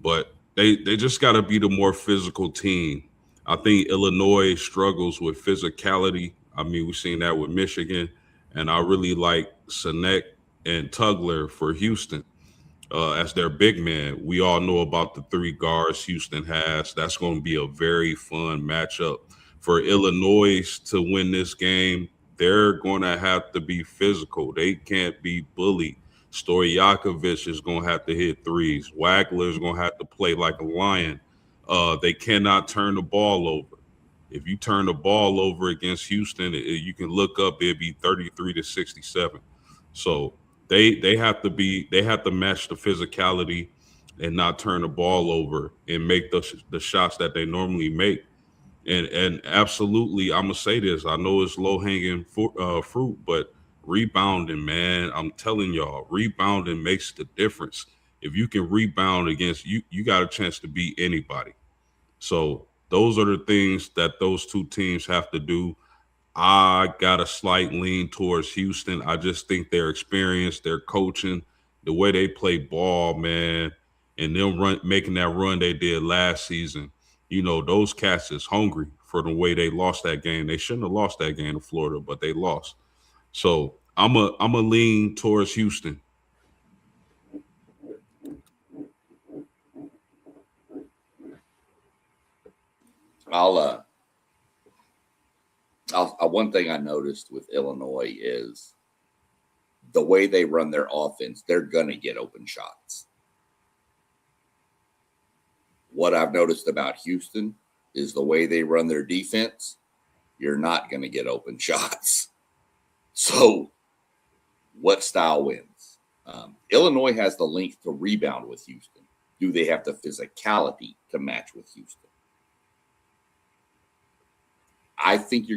But they just got to be the more physical team. I think Illinois struggles with physicality. I mean, we've seen that with Michigan. And I really like Sinek and Tugler for Houston as their big man. We all know about the three guards Houston has. That's going to be a very fun matchup. For Illinois to win this game, they're going to have to be physical. They can't be bullied. Stojakovic is going to have to hit threes. Wagler is going to have to play like a lion. They cannot turn the ball over. If you turn the ball over against Houston, you can look up, it'd be 33-67. So they have to match the physicality and not turn the ball over and make the shots that they normally make. And absolutely, I'm gonna say this. I know it's low hanging fruit, but rebounding, man, I'm telling y'all, rebounding makes the difference. If you can rebound against you got a chance to beat anybody. So those are the things that those two teams have to do. I got a slight lean towards Houston. I just think their experience, their coaching, the way they play ball, man, and them making that run they did last season. Those cats is hungry for the way they lost that game. They shouldn't have lost that game to Florida, but they lost. So I'm a lean towards Houston. One thing I noticed with Illinois is the way they run their offense, they're going to get open shots. What I've noticed about Houston is the way they run their defense, you're not going to get open shots. So what style wins. Illinois has the length to rebound with Houston. Do they have the physicality to match with Houston? I think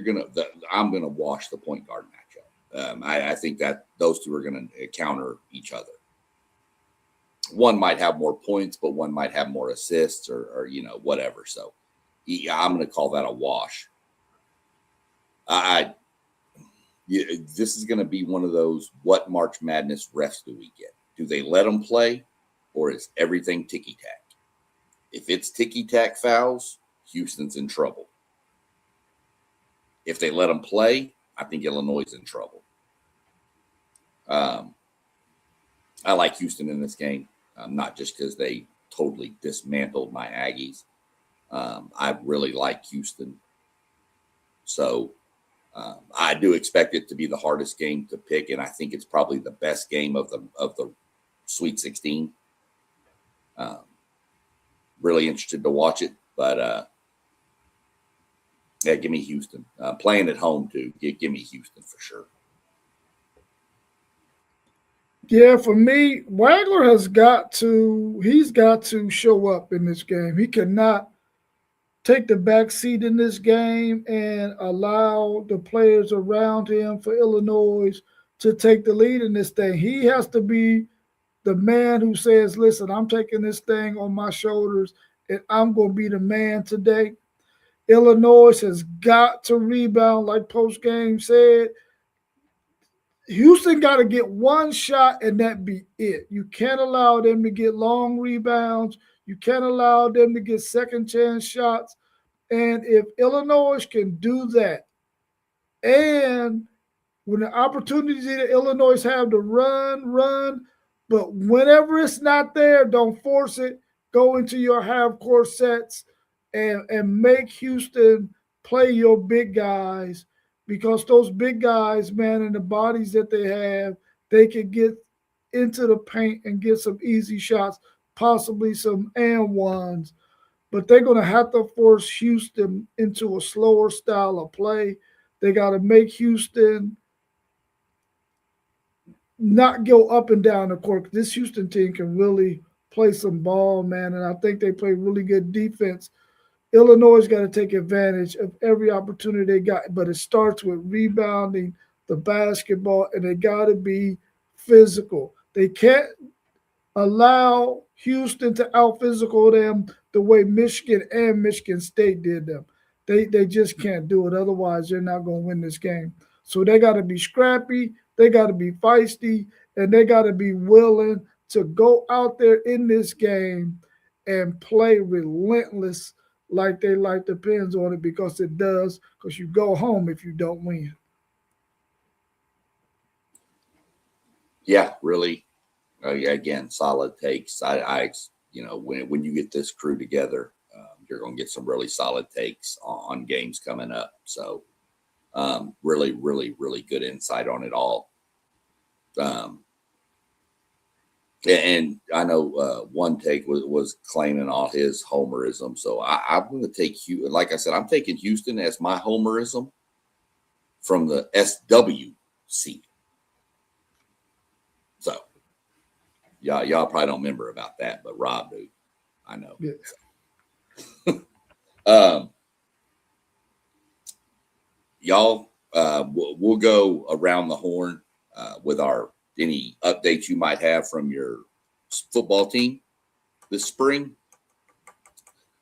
I'm gonna wash the point guard matchup. I think that those two are gonna counter each other. One might have more points, but one might have more assists or whatever. So I'm gonna call that a wash. This is gonna be one of those what March Madness refs do we get? Do they let them play, or is everything ticky-tack? If it's ticky-tack fouls, Houston's in trouble. If they let them play, I think Illinois is in trouble. I like Houston in this game, not just because they totally dismantled my Aggies. I really like Houston. So I do expect it to be the hardest game to pick, and I think it's probably the best game of the Sweet 16. Really interested to watch it, but yeah, give me Houston. Playing at home too. Give me Houston for sure. Yeah, for me, Wagler he's got to show up in this game. He cannot take the back seat in this game and allow the players around him for Illinois to take the lead in this thing. He has to be the man who says, listen, I'm taking this thing on my shoulders and I'm going to be the man today. Illinois has got to rebound, like post-game said. Houston got to get one shot and that be it. You can't allow them to get long rebounds. You can't allow them to get second chance shots. And if Illinois can do that, and when the opportunity that Illinois have to run, but whenever it's not there, don't force it. Go into your half-court sets and make Houston play your big guys, because those big guys, man, and the bodies that they have, they can get into the paint and get some easy shots, possibly some and ones. But they're going to have to force Houston into a slower style of play. They got to make Houston not go up and down the court. This Houston team can really play some ball, man, and I think they play really good defense. Illinois got to take advantage of every opportunity they got, but it starts with rebounding the basketball, and they got to be physical. They can't allow Houston to out-physical them the way Michigan and Michigan State did them. They just can't do it. Otherwise, they're not going to win this game. So they got to be scrappy, they got to be feisty, and they got to be willing to go out there in this game and play relentless like they light the pins on it, because it does, because you go home if you don't win. Yeah, really. Again, solid takes. I when you get this crew together, you're going to get some really solid takes on games coming up. So really, really, really good insight on it all. And I know one take was claiming all his homerism. So I'm going to take Houston. Like I said, I'm taking Houston as my homerism from the SWC. So y'all probably don't remember about that, but Rob do. I know. Yeah. Y'all, we'll go around the horn with any updates you might have from your football team this spring.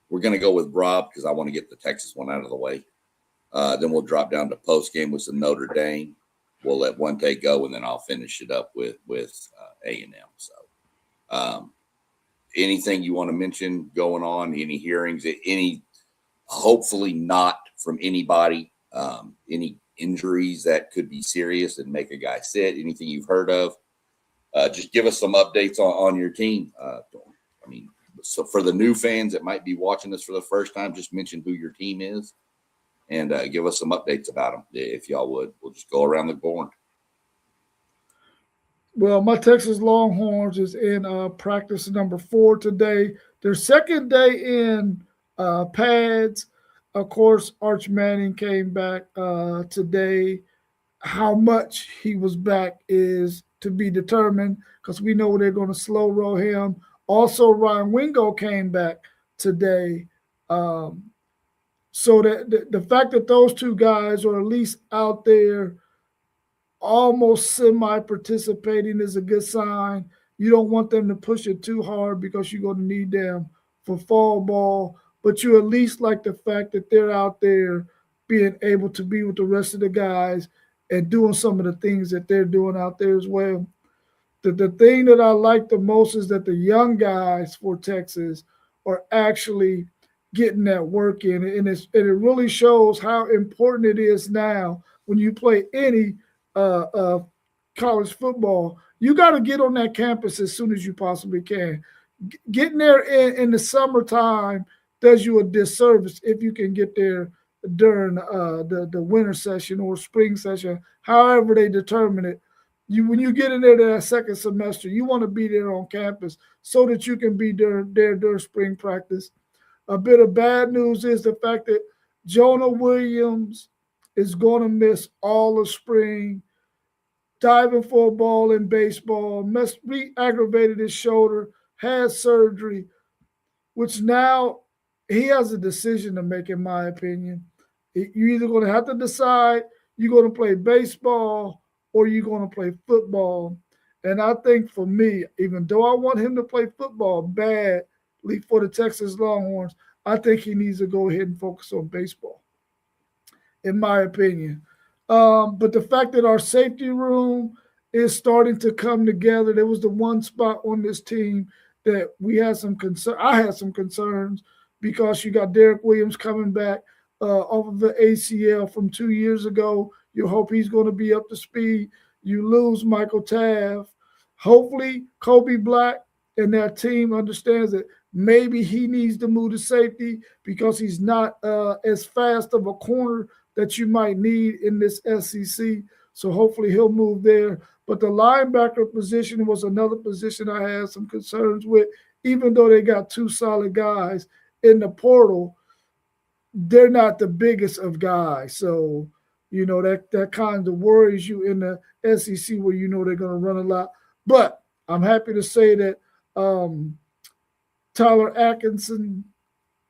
We're going to go with Rob because I want to get the Texas one out of the way. Then we'll drop down to post game with some Notre Dame. We'll let one take go, and then I'll finish it up with A&M. So, anything you want to mention going on? Any hearings? Any? Hopefully not from anybody. Any injuries that could be serious and make a guy sit? Anything you've heard of? Just give us some updates on your team. So for the new fans that might be watching this for the first time, just mention who your team is and give us some updates about them, if y'all would. We'll just go around the board. Well, my Texas Longhorns is in practice number 4 today. Their second day in pads. Of course, Arch Manning came back today. how much he was back is to be determined because we know they're going to slow roll him. Also, Ryan Wingo came back today. So that the fact that those two guys are at least out there almost semi-participating is a good sign. You don't want them to push it too hard because you're going to need them for fall ball, but you at least like the fact that they're out there being able to be with the rest of the guys and doing some of the things that they're doing out there as well. The thing that I like the most is that the young guys for Texas are actually getting that work in, and it really shows how important it is now when you play any college football. You got to get on that campus as soon as you possibly can. Getting there in the summertime does you a disservice if you can get there during the winter session or spring session, however they determine it. When you get in there to that second semester, you want to be there on campus so that you can be there during spring practice. A bit of bad news is the fact that Jonah Williams is going to miss all of spring, diving for a ball in baseball, re-aggravated his shoulder, had surgery, which now he has a decision to make, in my opinion. You're either going to have to decide you're going to play baseball or you're going to play football. And I think for me, even though I want him to play football badly for the Texas Longhorns, I think he needs to go ahead and focus on baseball, in my opinion. But the fact that our safety room is starting to come together, there was the one spot on this team that we had some concern. I had some concerns because you got Derek Williams coming back off of the ACL from 2 years ago. You hope he's going to be up to speed. You lose Michael Taft. Hopefully, Kobe Black and that team understands that maybe he needs to move to safety because he's not as fast of a corner that you might need in this SEC. So hopefully he'll move there. But the linebacker position was another position I had some concerns with. Even though they got two solid guys in the portal, they're not the biggest of guys. So, you know, that kind of worries you in the SEC where you know they're going to run a lot. But I'm happy to say that Tyler Atkinson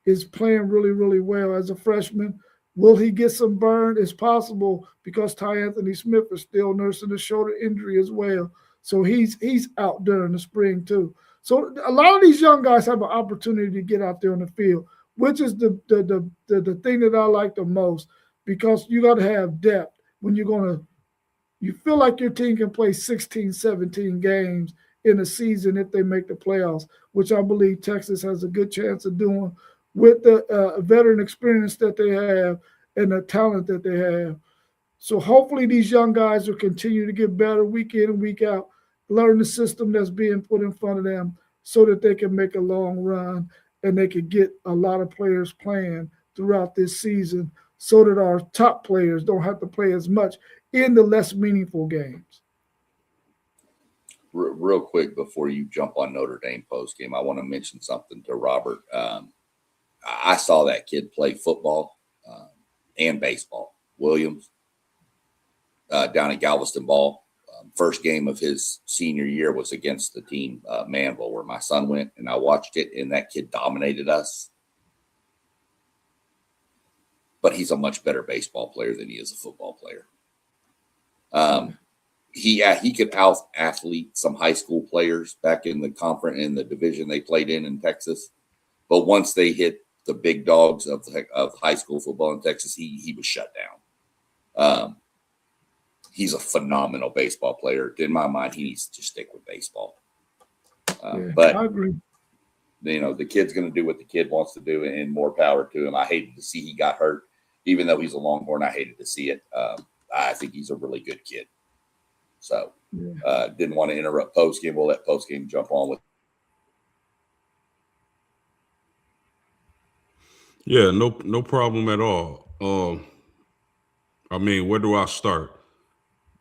is playing really, really well as a freshman. Will he get some burn? It's possible because Ty Anthony Smith is still nursing a shoulder injury as well. So he's out during the spring too. So a lot of these young guys have an opportunity to get out there on the field, which is the thing that I like the most, because you got to have depth when you feel like your team can play 16, 17 games in a season if they make the playoffs, which I believe Texas has a good chance of doing with the veteran experience that they have and the talent that they have. So hopefully these young guys will continue to get better week in and week out, learn the system that's being put in front of them so that they can make a long run and they can get a lot of players playing throughout this season so that our top players don't have to play as much in the less meaningful games. Real quick before you jump on Notre Dame post game, I want to mention something to Robert. I saw that kid play football and baseball. Williams down at Galveston Ball. First game of his senior year was against the team Manville, where my son went, and I watched it, and that kid dominated us. But he's a much better baseball player than he is a football player. He could out-athlete some high school players back in the conference, in the division they played in Texas. But once they hit the big dogs of high school football in Texas, he was shut down. He's a phenomenal baseball player. In my mind, he needs to stick with baseball. But I agree. You know, the kid's going to do what the kid wants to do, and more power to him. I hated to see he got hurt, even though he's a Longhorn. I hated to see it. I think he's a really good kid. So didn't want to interrupt postgame. We'll let postgame jump on with. Yeah, no problem at all. I mean, where do I start?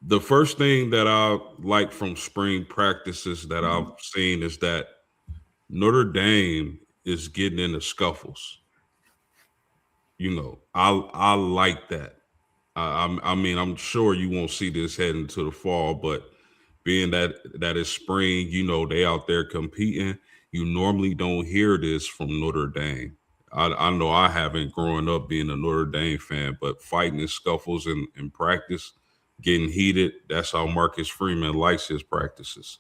The first thing that I like from spring practices that I've seen is that Notre Dame is getting into scuffles. You know, I like that. I mean, I'm sure you won't see this heading to the fall, but being that it's spring, you know, they out there competing. You normally don't hear this from Notre Dame. I know I haven't growing up being a Notre Dame fan, but fighting and scuffles in practice, getting heated, that's how Marcus Freeman likes his practices.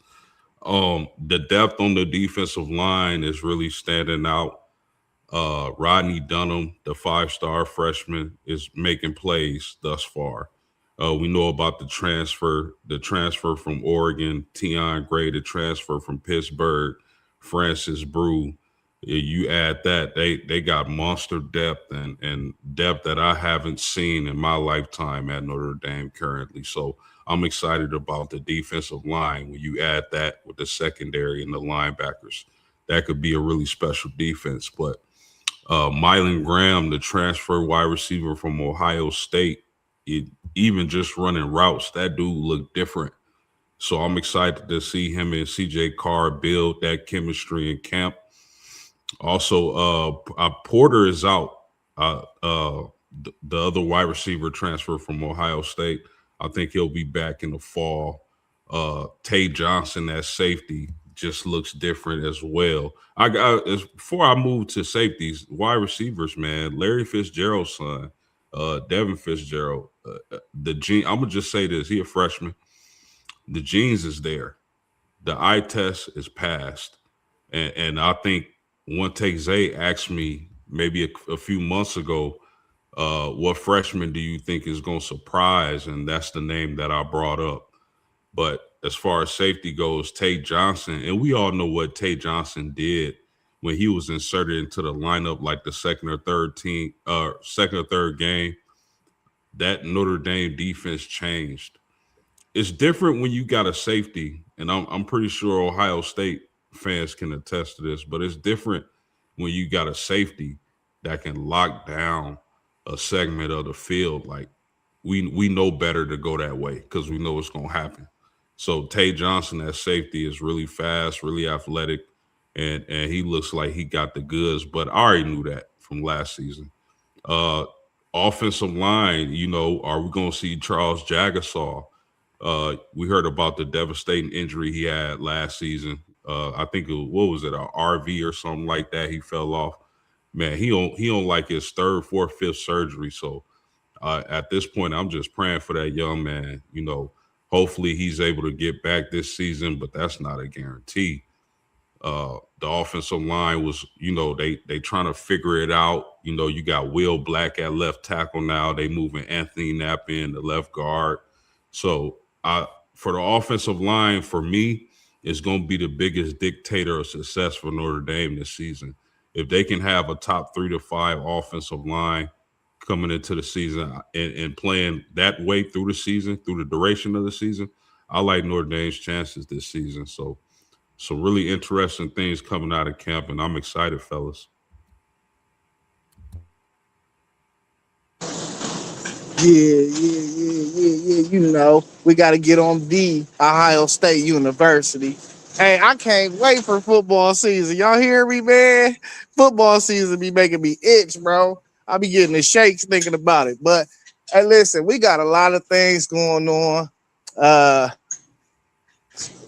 The depth on the defensive line is really standing out. Rodney Dunham, the 5-star freshman, is making plays thus far. We know about the transfer from Oregon, Tion Gray, the transfer from Pittsburgh, Francis Brew. You add that, they got monster depth and depth that I haven't seen in my lifetime at Notre Dame currently. So I'm excited about the defensive line. When you add that with the secondary and the linebackers, that could be a really special defense. But Mylan Graham, the transfer wide receiver from Ohio State, even just running routes, that dude looked different. So I'm excited to see him and CJ Carr build that chemistry in camp. Also, Porter is out. The other wide receiver transfer from Ohio State, I think he'll be back in the fall. Tay Johnson at safety just looks different as well. Before I move to safeties, wide receivers, man, Larry Fitzgerald's son, Devin Fitzgerald, I'm gonna just say this: he a freshman. The genes is there. The eye test is passed, and I think one take Zay asked me maybe a few months ago, what freshman do you think is going to surprise? And that's the name that I brought up. But as far as safety goes, Tate Johnson, and we all know what Tate Johnson did when he was inserted into the lineup, like the second or third game. That Notre Dame defense changed. It's different when you got a safety, and I'm pretty sure Ohio State fans can attest to this, but it's different when you got a safety that can lock down a segment of the field. Like we know better to go that way because we know it's gonna happen. So Tay Johnson at safety is really fast, really athletic, and he looks like he got the goods. But I already knew that from last season. Offensive line, you know, are we gonna see Charles Jagasaw? We heard about the devastating injury he had last season. I think what was it, a RV or something like that? He fell off. Man, he don't like his third, fourth, fifth surgery. So at this point, I'm just praying for that young man. You know, hopefully he's able to get back this season, but that's not a guarantee. The offensive line was, you know, they trying to figure it out. You know, you got Will Black at left tackle now. They moving Anthony Knapp in the left guard. So for the offensive line, for me, is going to be the biggest dictator of success for Notre Dame this season. If they can have a top 3 to 5 offensive line coming into the season and playing that way through the season, through the duration of the season, I like Notre Dame's chances this season. So some really interesting things coming out of camp, and I'm excited, fellas. Yeah. You know, we got to get on the Ohio State University. Hey, I can't wait for football season. Y'all hear me, man? Football season be making me itch, bro. I be getting the shakes thinking about it. But hey, listen, we got a lot of things going on.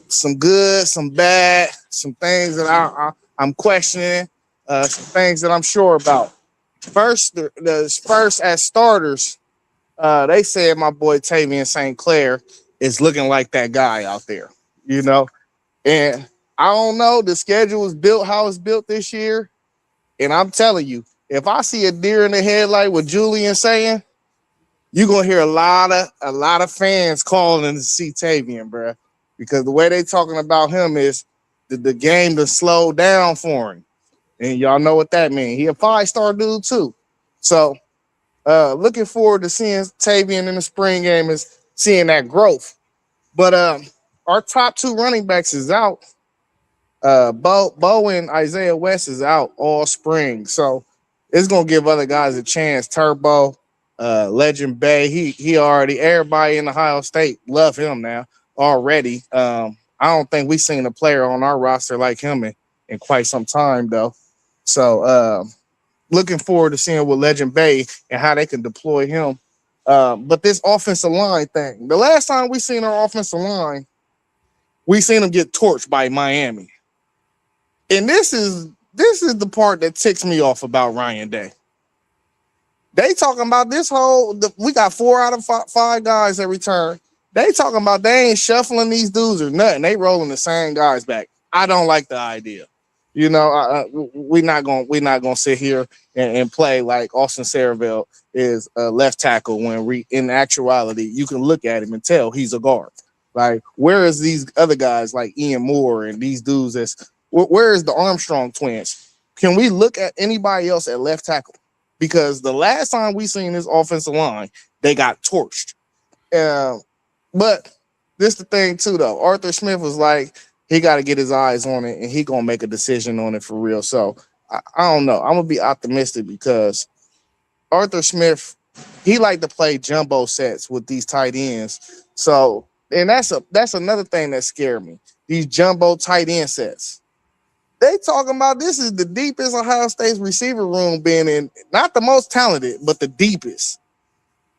Some good, some bad, some things that I'm questioning, some things that I'm sure about. First, the first as starters. They said my boy Tavian St. Clair is looking like that guy out there, you know. And I don't know, the schedule is built how it's built this year. And I'm telling you, if I see a deer in the headlight with Julian saying, you're gonna hear a lot of fans calling to see Tavian, bro. Because the way they talking about him is the game to slow down for him. And y'all know what that means. He a 5-star dude too. So looking forward to seeing Tavian in the spring game, is seeing that growth. But our top 2 running backs is out. Bo and Isaiah West is out all spring. So it's going to give other guys a chance. Turbo, Legend Bay, he already, everybody in Ohio State love him now already. I don't think we've seen a player on our roster like him in quite some time, though. So looking forward to seeing what Legend Bay and how they can deploy him But this offensive line thing, the last time we seen our offensive line, we seen them get torched by Miami. And this is the part that ticks me off about Ryan Day. They talking about we got 4 out of 5 guys that return. They talking about they ain't shuffling these dudes or nothing. They rolling the same guys back. I don't like the idea. You know, we're not gonna sit here and play like Austin Saraville is a left tackle when in actuality you can look at him and tell he's a guard. Like, where is these other guys like Ian Moore and these dudes where is the Armstrong twins? Can we look at anybody else at left tackle? Because the last time we seen this offensive line, they got torched. But this the thing too, though. Arthur Smith was like, he got to get his eyes on it, and he gonna make a decision on it for real. So I don't know. I'm gonna be optimistic because Arthur Smith, he like to play jumbo sets with these tight ends. So, and that's another thing that scared me. These jumbo tight end sets. They talking about this is the deepest Ohio State's receiver room been in, not the most talented, but the deepest.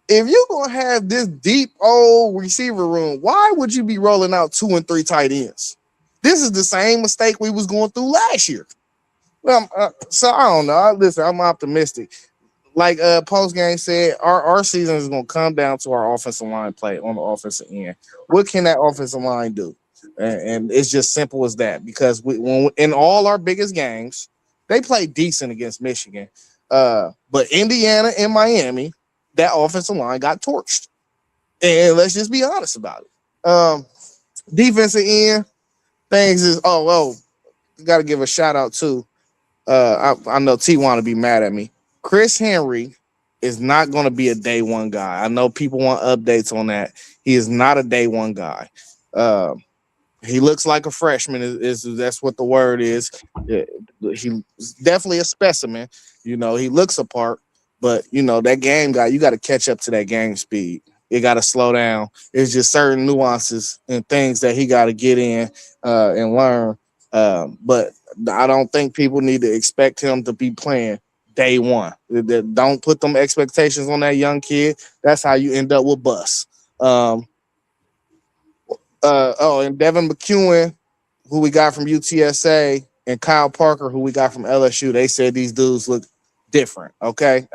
If you're going to have this deep old receiver room, why would you be rolling out 2 and 3 tight ends? This is the same mistake we was going through last year. Well, so I don't know. Listen, I'm optimistic. Like post-game said, our season is going to come down to our offensive line play on the offensive end. What can that offensive line do? And it's just simple as that, because when in all our biggest games, they played decent against Michigan. But Indiana and Miami, that offensive line got torched. And let's just be honest about it. Defensive end, things is, got to give a shout out to, I know T want to be mad at me. Chris Henry is not going to be a day one guy. I know people want updates on that. He is not a day one guy. He looks like a freshman. That's what the word is. He's definitely a specimen. You know, he looks apart, but you know that game guy. You got to catch up to that game speed. You got to slow down. It's just certain nuances and things that he got to get in and learn. But I don't think people need to expect him to be playing day one. Don't put them expectations on that young kid. That's how you end up with bust. And Devin McEwen, who we got from UTSA, and Kyle Parker, who we got from LSU, they said these dudes look different. Okay.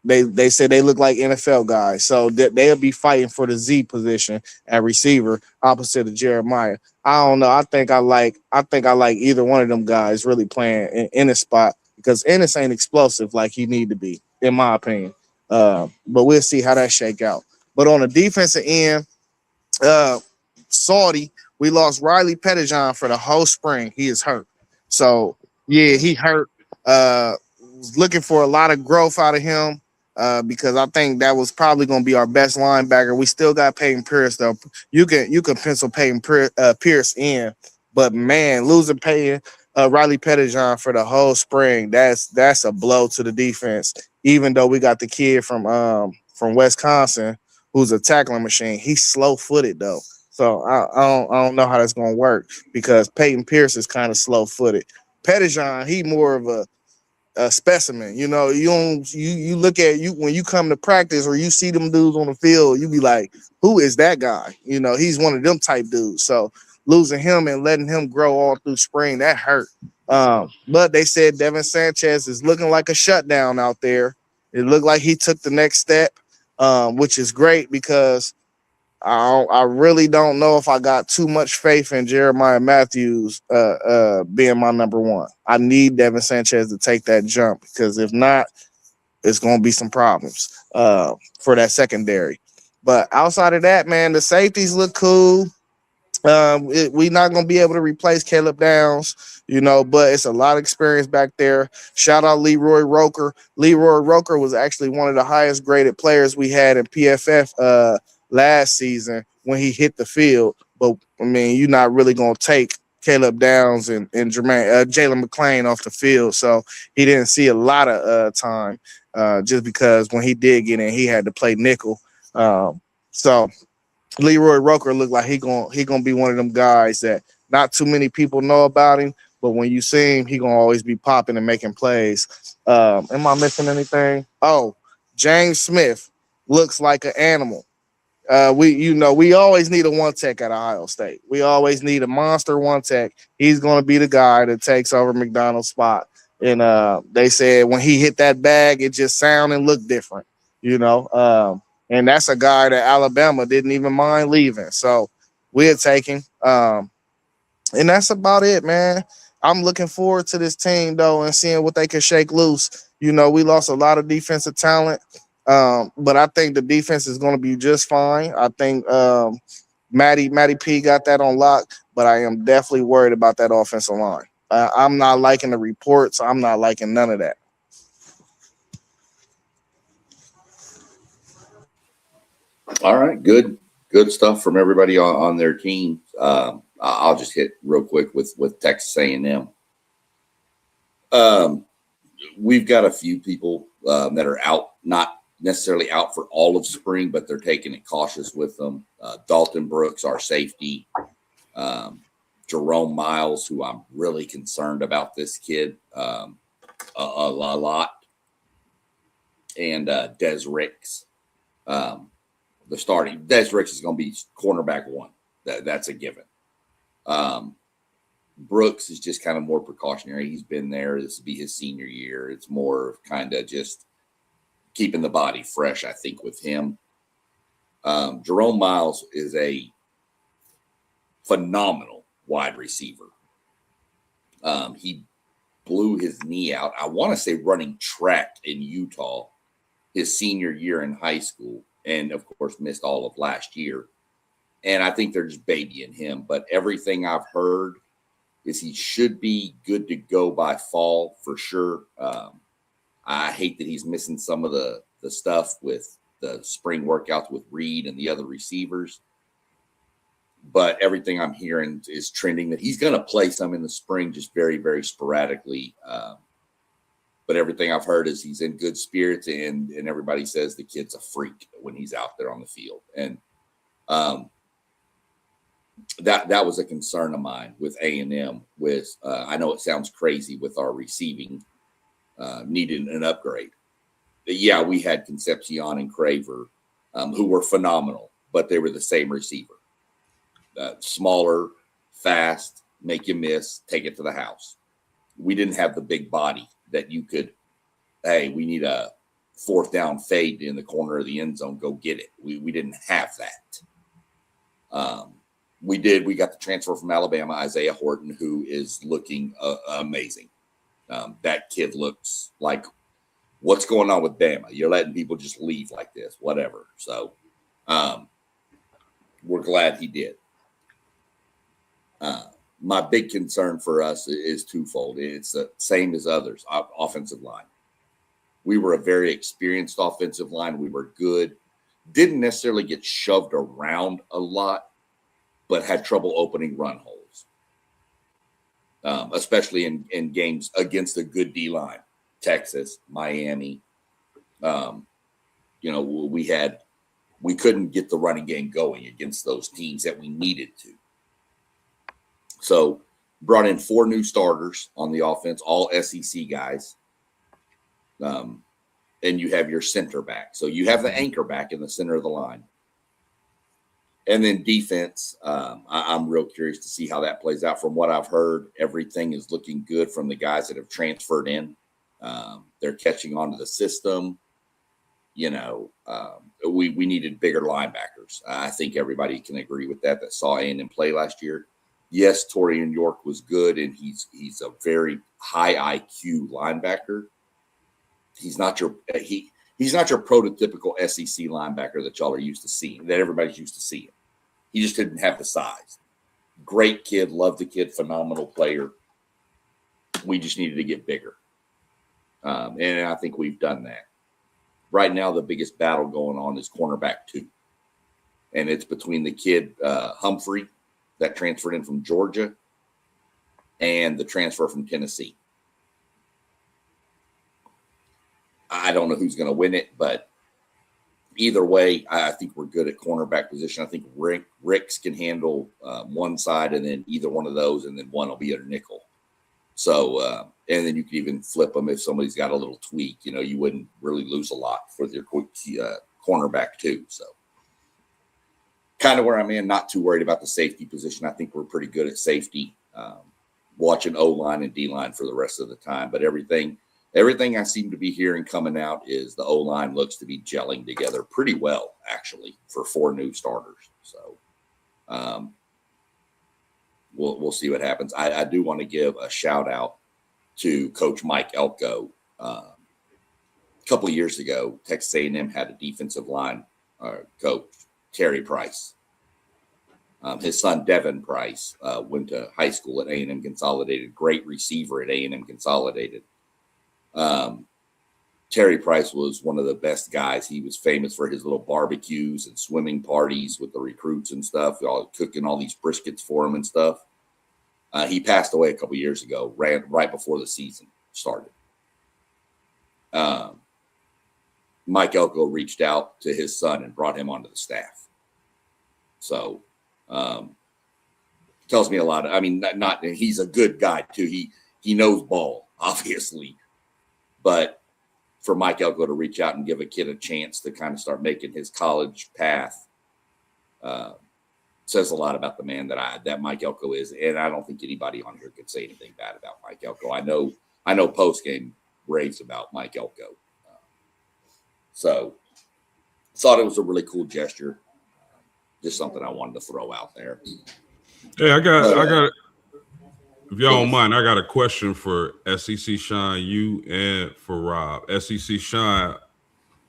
They said they look like NFL guys. So they'll be fighting for the Z position at receiver opposite of Jeremiah. I don't know. I think I like either one of them guys really playing in a spot, because Ennis ain't explosive like he need to be, in my opinion. But we'll see how that shake out. But on the defensive end, Saudi, we lost Riley Pettijohn for the whole spring. He is hurt. So, yeah, he hurt. Was looking for a lot of growth out of him because I think that was probably going to be our best linebacker. We still got Peyton Pierce, though. You can pencil Peyton Pierce in. But, man, losing Peyton, Riley Pettijohn for the whole spring, that's a blow to the defense, even though we got the kid from Wisconsin who's a tackling machine. He's slow-footed, though. So I don't know how that's going to work, because Peyton Pierce is kind of slow-footed. Pettijohn, he more of a specimen. You know, you look at you when you come to practice or you see them dudes on the field, you be like, who is that guy? You know, he's one of them type dudes. So losing him and letting him grow all through spring, that hurt. But they said Devin Sanchez is looking like a shutdown out there. It looked like he took the next step, which is great, because I really don't know if I got too much faith in Jeremiah Matthews being my number one. I need Devin Sanchez to take that jump, because if not, it's going to be some problems for that secondary. But outside of that, man, the safeties look cool. We're not going to be able to replace Caleb Downs, you know, but it's a lot of experience back there. Shout out Leroy Roker. Leroy Roker was actually one of the highest graded players we had in PFF last season when he hit the field. But, I mean, you're not really going to take Caleb Downs and Jalen McClain off the field. So he didn't see a lot of time just because when he did get in, he had to play nickel. So Leroy Roker looked like he gonna be one of them guys that not too many people know about him, but when you see him, he gonna always be popping and making plays. Am I missing anything? Oh, James Smith. looks like an animal. We always need a one tech at Ohio State. We always need a monster one tech. He's going to be the guy that takes over McDonald's spot. And they said when he hit that bag, it just sound and looked different, you know. And that's a guy that Alabama didn't even mind leaving. So we'll take him. And that's about it, man. I'm looking forward to this team though and seeing what they can shake loose. You know, we lost a lot of defensive talent. But I think the defense is going to be just fine. I think Matty P got that on lock, but I am definitely worried about that offensive line. I'm not liking the reports. I'm not liking none of that. All right, good stuff from everybody on their team. I'll just hit real quick with Texas A&M. We've got a few people that are out, not necessarily out for all of spring, but they're taking it cautious with them. Dalton Brooks, our safety. Jerome Miles, who I'm really concerned about this kid a lot. And Des Ricks. The starting Des Ricks is going to be cornerback one. That's a given. Brooks is just kind of more precautionary. He's been there. This will be his senior year. It's more kind of just keeping the body fresh, I think, with him. Jerome Miles is a phenomenal wide receiver. He blew his knee out, I want to say running track in Utah his senior year in high school, and of course missed all of last year. And I think they're just babying him. But everything I've heard is he should be good to go by fall for sure. I hate that he's missing some of the stuff with the spring workouts with Reed and the other receivers. But everything I'm hearing is trending that he's going to play some in the spring, just very, very sporadically. But everything I've heard is he's in good spirits, and everybody says the kid's a freak when he's out there on the field. And that was a concern of mine with A&M. With I know it sounds crazy with our receiving needed an upgrade. But yeah, we had Concepcion and Craver, who were phenomenal, but they were the same receiver. Smaller, fast, make you miss, take it to the house. We didn't have the big body that you could, hey, we need a fourth down fade in the corner of the end zone, go get it. We didn't have that. We got the transfer from Alabama, Isaiah Horton, who is looking amazing. That kid looks like, what's going on with Bama? You're letting people just leave like this, whatever. So we're glad he did. My big concern for us is twofold. It's the same as others, offensive line. We were a very experienced offensive line. We were good. Didn't necessarily get shoved around a lot, but had trouble opening run holes, especially in games against a good D-line. Texas, Miami. We couldn't get the running game going against those teams that we needed to. So brought in 4 new starters on the offense, all SEC guys. And you have your center back. So you have the anchor back in the center of the line. And then defense, I'm real curious to see how that plays out. From what I've heard, everything is looking good from the guys that have transferred in. They're catching on to the system. We needed bigger linebackers. I think everybody can agree with that saw A&M play last year. Yes, Torian York was good, and he's a very high IQ linebacker. He's not your prototypical SEC linebacker that y'all are used to seeing, that everybody's used to seeing. He just didn't have the size. Great kid, love the kid, phenomenal player. We just needed to get bigger. And I think we've done that. Right now, the biggest battle going on is cornerback 2. And it's between the kid Humphrey that transferred in from Georgia and the transfer from Tennessee. I don't know who's going to win it, but either way, I think we're good at cornerback position. I think Ricks can handle one side, and then either one of those, and then one will be a nickel. So, and then you can even flip them if somebody's got a little tweak. You wouldn't really lose a lot for your cornerback too. So kind of where I'm in, not too worried about the safety position. I think we're pretty good at safety. Watching O-line and D-line for the rest of the time. But everything I seem to be hearing coming out is the O-line looks to be gelling together pretty well, actually, for 4 new starters. So we'll see what happens. I do want to give a shout out to Coach Mike Elko. A couple of years ago, Texas A&M had a defensive line coach, Terry Price. His son, Devin Price, went to high school at A&M Consolidated, great receiver at A&M Consolidated. Terry Price was one of the best guys. He was famous for his little barbecues and swimming parties with the recruits and stuff, all cooking all these briskets for him and stuff. He passed away a couple years ago, right before the season started. Mike Elko reached out to his son and brought him onto the staff. So tells me a lot. I mean, not he's a good guy too. He knows ball, obviously, but for Mike Elko to reach out and give a kid a chance to kind of start making his college path says a lot about the man that Mike Elko is. And I don't think anybody on here could say anything bad about Mike Elko. I know post game raves about Mike Elko. So thought it was a really cool gesture. Just something I wanted to throw out there. Hey, I got. If y'all don't mind, I got a question for SEC Shine, you and for Rob. SEC Shine,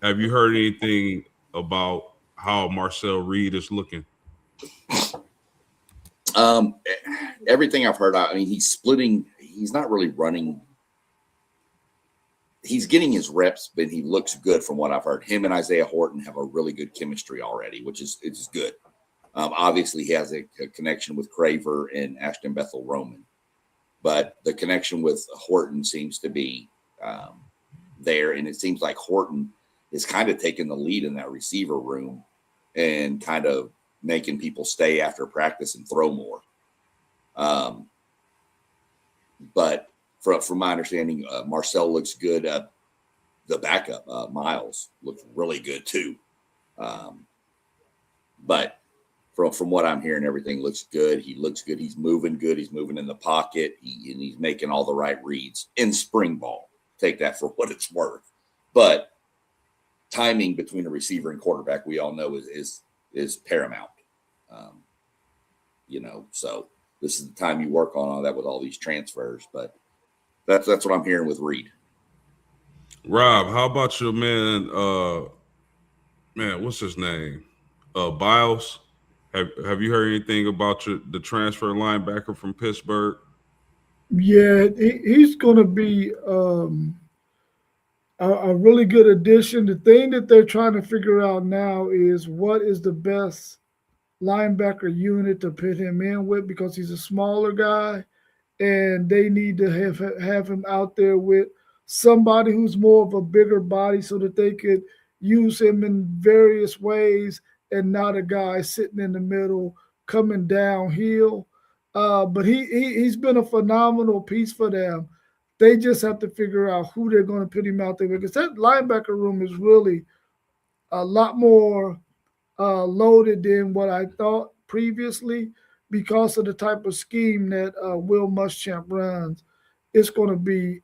have you heard anything about how Marcel Reed is looking? Everything I've heard, I mean, he's splitting. He's not really running. He's getting his reps, but he looks good from what I've heard. Him and Isaiah Horton have a really good chemistry already, which is good. Obviously, he has a connection with Craver and Ashton Bethel Roman, but the connection with Horton seems to be there, and it seems like Horton is kind of taking the lead in that receiver room and kind of making people stay after practice and throw more. But from my understanding, Marcel looks good. The backup, Miles, looks really good too. But from what I'm hearing, everything looks good. He looks good. He's moving good. He's moving in the pocket. And he's making all the right reads in spring ball. Take that for what it's worth. But timing between a receiver and quarterback, we all know is paramount. So this is the time you work on all that with all these transfers. But that's what I'm hearing with Reed. Rob, how about your man? What's his name? Biles. Have you heard anything about the transfer linebacker from Pittsburgh? Yeah, he's going to be a really good addition. The thing that they're trying to figure out now is what is the best linebacker unit to put him in with, because he's a smaller guy, and they need to have him out there with somebody who's more of a bigger body so that they could use him in various ways and not a guy sitting in the middle coming downhill. But he's been a phenomenal piece for them. They just have to figure out who they're going to put him out there with, because that linebacker room is really a lot more loaded than what I thought previously because of the type of scheme that Will Muschamp runs. It's going to be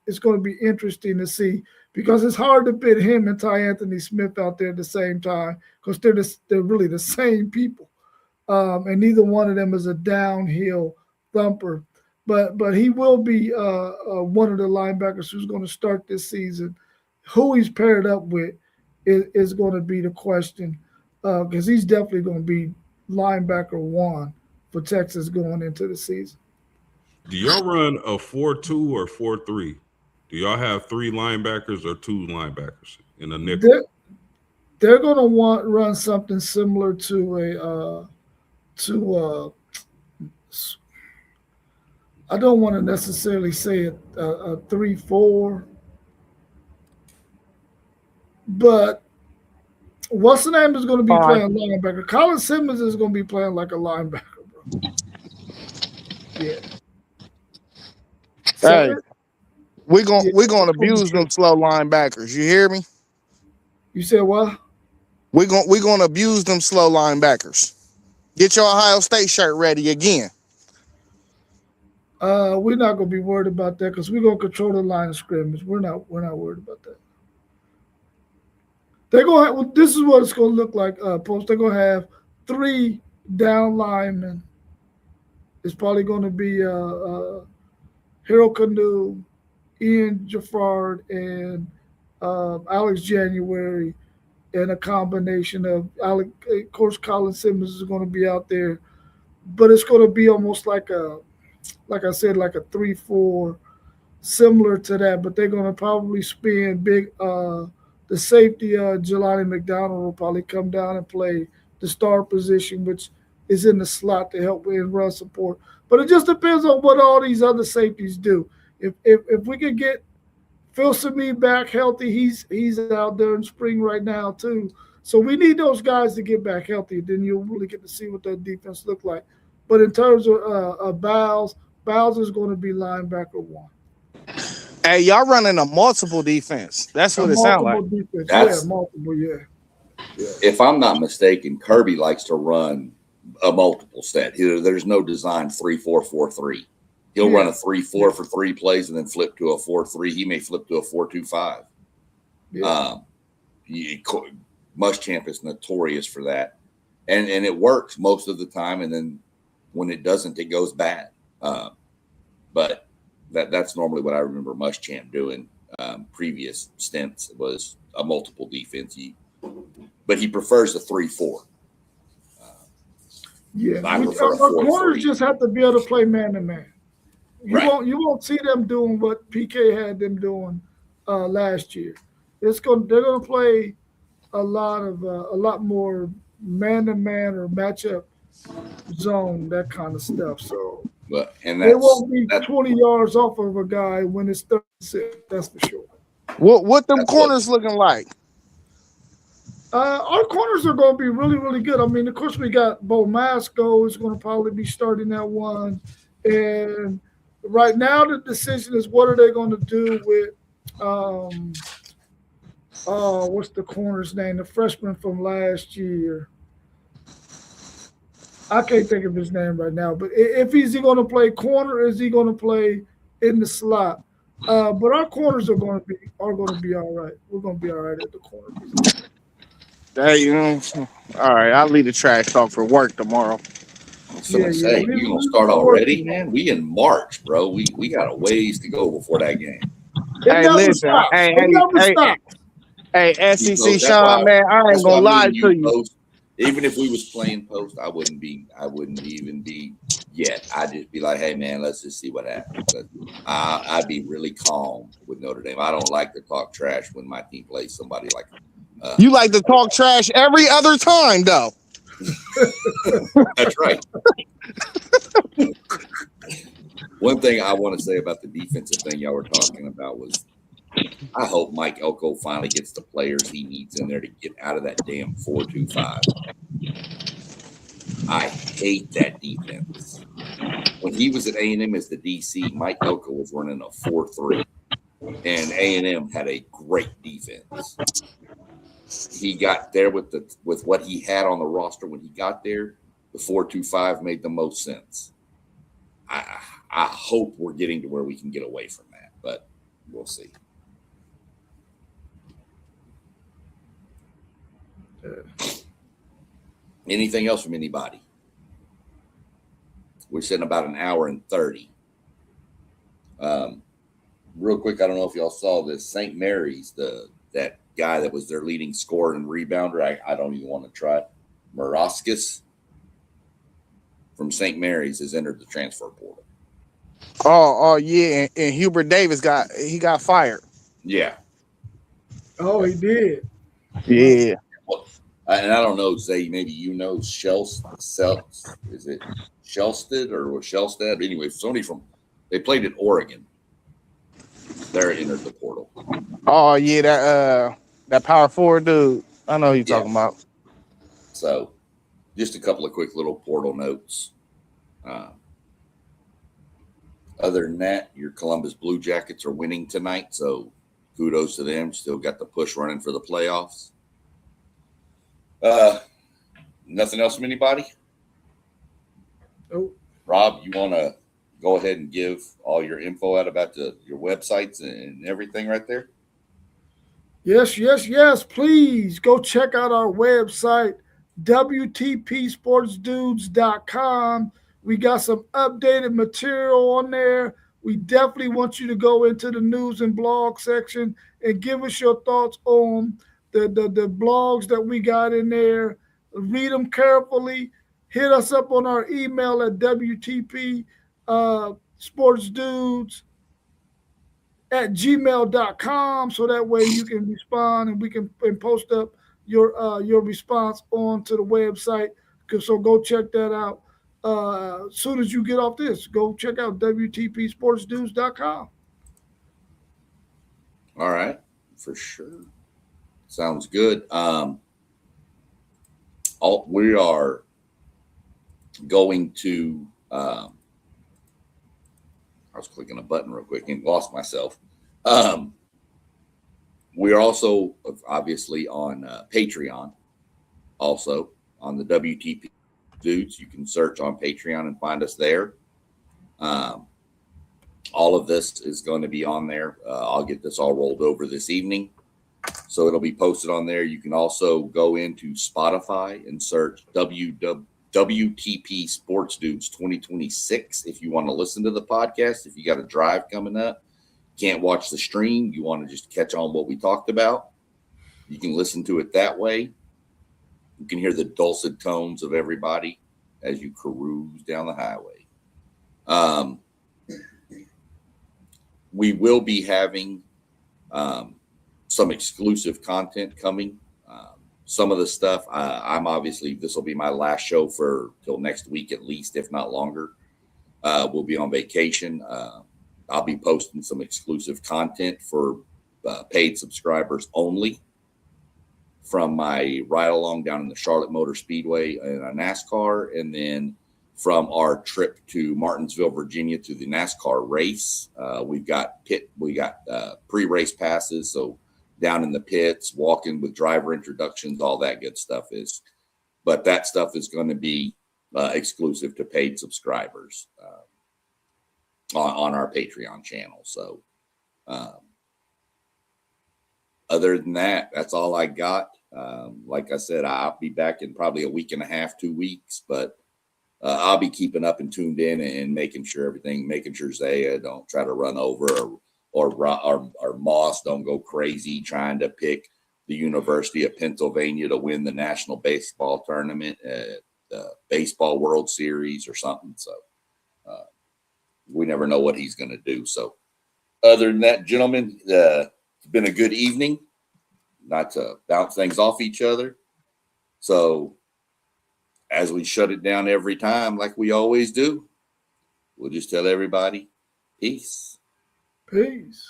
interesting to see, because it's hard to put him and Ty Anthony Smith out there at the same time, because they're really the same people, and neither one of them is a downhill thumper. But he will be one of the linebackers who's going to start this season. Who he's paired up with is going to be the question, because he's definitely going to be linebacker one for Texas going into the season. Do y'all run a 4-2 or 4-3? Do y'all have 3 linebackers or 2 linebackers in a nickel? They're going to run something similar to I don't want to necessarily say a 3-4, but what's the name is going to be playing linebacker. Colin Simmons is going to be playing like a linebacker, bro. Yeah. Hey, we're gonna abuse them slow linebackers. You hear me? You said what? We're gonna abuse them slow linebackers. Get your Ohio State shirt ready again. We're not gonna be worried about that because we're gonna control the line of scrimmage. We're not worried about that. They're gonna have, well, this is what it's gonna look like. Post. They're gonna have 3 down linemen. It's probably gonna be Harold Canoe, Ian Jaffard, and Alex January, and a combination of Alex. Of course, Colin Simmons is going to be out there, but it's going to be almost like I said, like a 3-4, similar to that. But they're going to probably spin big. The safety, Jelani McDonald, will probably come down and play the star position, which is in the slot to help in run support. But it just depends on what all these other safeties do. If we could get Phil Sami back healthy, he's out there in spring right now too. So we need those guys to get back healthy. Then you'll really get to see what that defense look like. But in terms of Bowles is going to be linebacker 1. Hey, y'all running a multiple defense. That's what it sounds like. Defense. Multiple, yeah. If I'm not mistaken, Kirby likes to run a multiple set. There's no design 3-4-4-3. He'll run a 3-4 for 3 plays and then flip to a 4-3. He may flip to a 4-2-5. Yeah. Muschamp is notorious for that, and it works most of the time. And then when it doesn't, it goes bad. But that's normally what I remember Muschamp doing. Previous stints was a multiple defense. But he prefers a 3-4. Yeah, I our prefer a corners 4-3. just have to be able to play man to man. You Right. won't see them doing what PK had them doing last year. They're gonna play a lot more man to man or matchup zone, that kind of stuff. So But they won't be 20 yards off of a guy when it's 36. That's for sure. What them That's corners looking like? Our corners are going to be really, really good. I mean, of course, we got Bo Masco is going to probably be starting that one. And right now, the decision is what are they going to do with, what's the corner's name? The freshman from last year. I can't think of his name right now. But if he's going to play corner, or is he going to play in the slot? But our corners are going to be all right. We're going to be all right at the corner position. Hey, all right. I'll leave the trash talk for work tomorrow. Someone say, you gonna start already, man? We in March, bro. We got a ways to go before that game. Hey, listen. Hey, SEC That's Sean, why- man, I ain't That's why gonna me lie and to you. Post, even if we was playing post, I wouldn't even be yet. I'd just be like, hey man, let's just see what happens. I'd be really calm with Notre Dame. I don't like to talk trash when my team plays somebody like You like to talk trash every other time, though. That's right. One thing I want to say about the defensive thing y'all were talking about was I hope Mike Elko finally gets the players he needs in there to get out of that damn 4-2-5. I hate that defense. When he was at A&M as the DC, Mike Elko was running a 4-3, and A&M had a great defense. He got there with what he had on the roster when he got there. The 4-2-5 made the most sense. I hope we're getting to where we can get away from that, but we'll see. Anything else from anybody? We're sitting about an hour and 30. Real quick, I don't know if y'all saw this. St. Mary's, that guy that was their leading scorer and rebounder. I don't even want to try it. Maraskis from St. Mary's has entered the transfer portal. Oh yeah, and Hubert Davis got fired. Yeah. Oh, he did. Yeah. Well, and I don't know, Zay, maybe you know is it Shelsted or Shellstead? Anyway, somebody they played at Oregon. They're entered the portal. Oh yeah, that power forward dude. I know who you're talking about. So, just a couple of quick little portal notes. Other than that, your Columbus Blue Jackets are winning tonight, so kudos to them. Still got the push running for the playoffs. Nothing else from anybody? Oh, Rob, you want to go ahead and give all your info out about your websites and everything right there? yes, yes, yes. Please go check out our website, WTPSportsDudes.com. We got some updated material on there. We definitely want you to go into the news and blog section and give us your thoughts on the blogs that we got in there. Read them carefully. Hit us up on our email at WTP Sports Dudes at gmail.com, so that way you can respond and we can post up your response onto the website. So go check that out. As soon as you get off this, go check out WTPSportsDudes.com. All right, for sure. Sounds good. We are going to. I was clicking a button real quick and lost myself. We are also obviously on Patreon, also on the WTP Dudes. You can search on Patreon and find us there. All of this is going to be on there. I'll get this all rolled over this evening, so it'll be posted on there. You can also go into Spotify and search WTP Sports Dudes 2026 if you want to listen to the podcast. If you got a drive coming up, can't watch the stream, you want to just catch on what we talked about, you can listen to it that way. You can hear the dulcet tones of everybody as you cruise down the highway. We will be having some exclusive content coming. Some of the stuff, I'm obviously, this will be my last show for till next week at least, if not longer. We'll be on vacation. I'll be posting some exclusive content for paid subscribers only from my ride along down in the Charlotte Motor Speedway in a NASCAR, and then from our trip to Martinsville, Virginia to the NASCAR race. We got pre-race passes, so down in the pits, walking with driver introductions, all that good stuff is. But that stuff is going to be exclusive to paid subscribers on our Patreon channel. So other than that, that's all I got. Like I said, I'll be back in probably a week and a half, 2 weeks, but I'll be keeping up and tuned in and making sure Zaya don't try to run over or Moss don't go crazy trying to pick the University of Pennsylvania to win the National Baseball Tournament, the Baseball World Series or something. So we never know what he's going to do. So other than that, gentlemen, it's been a good evening. Not to bounce things off each other. So as we shut it down every time, like we always do, we'll just tell everybody, peace. Peace.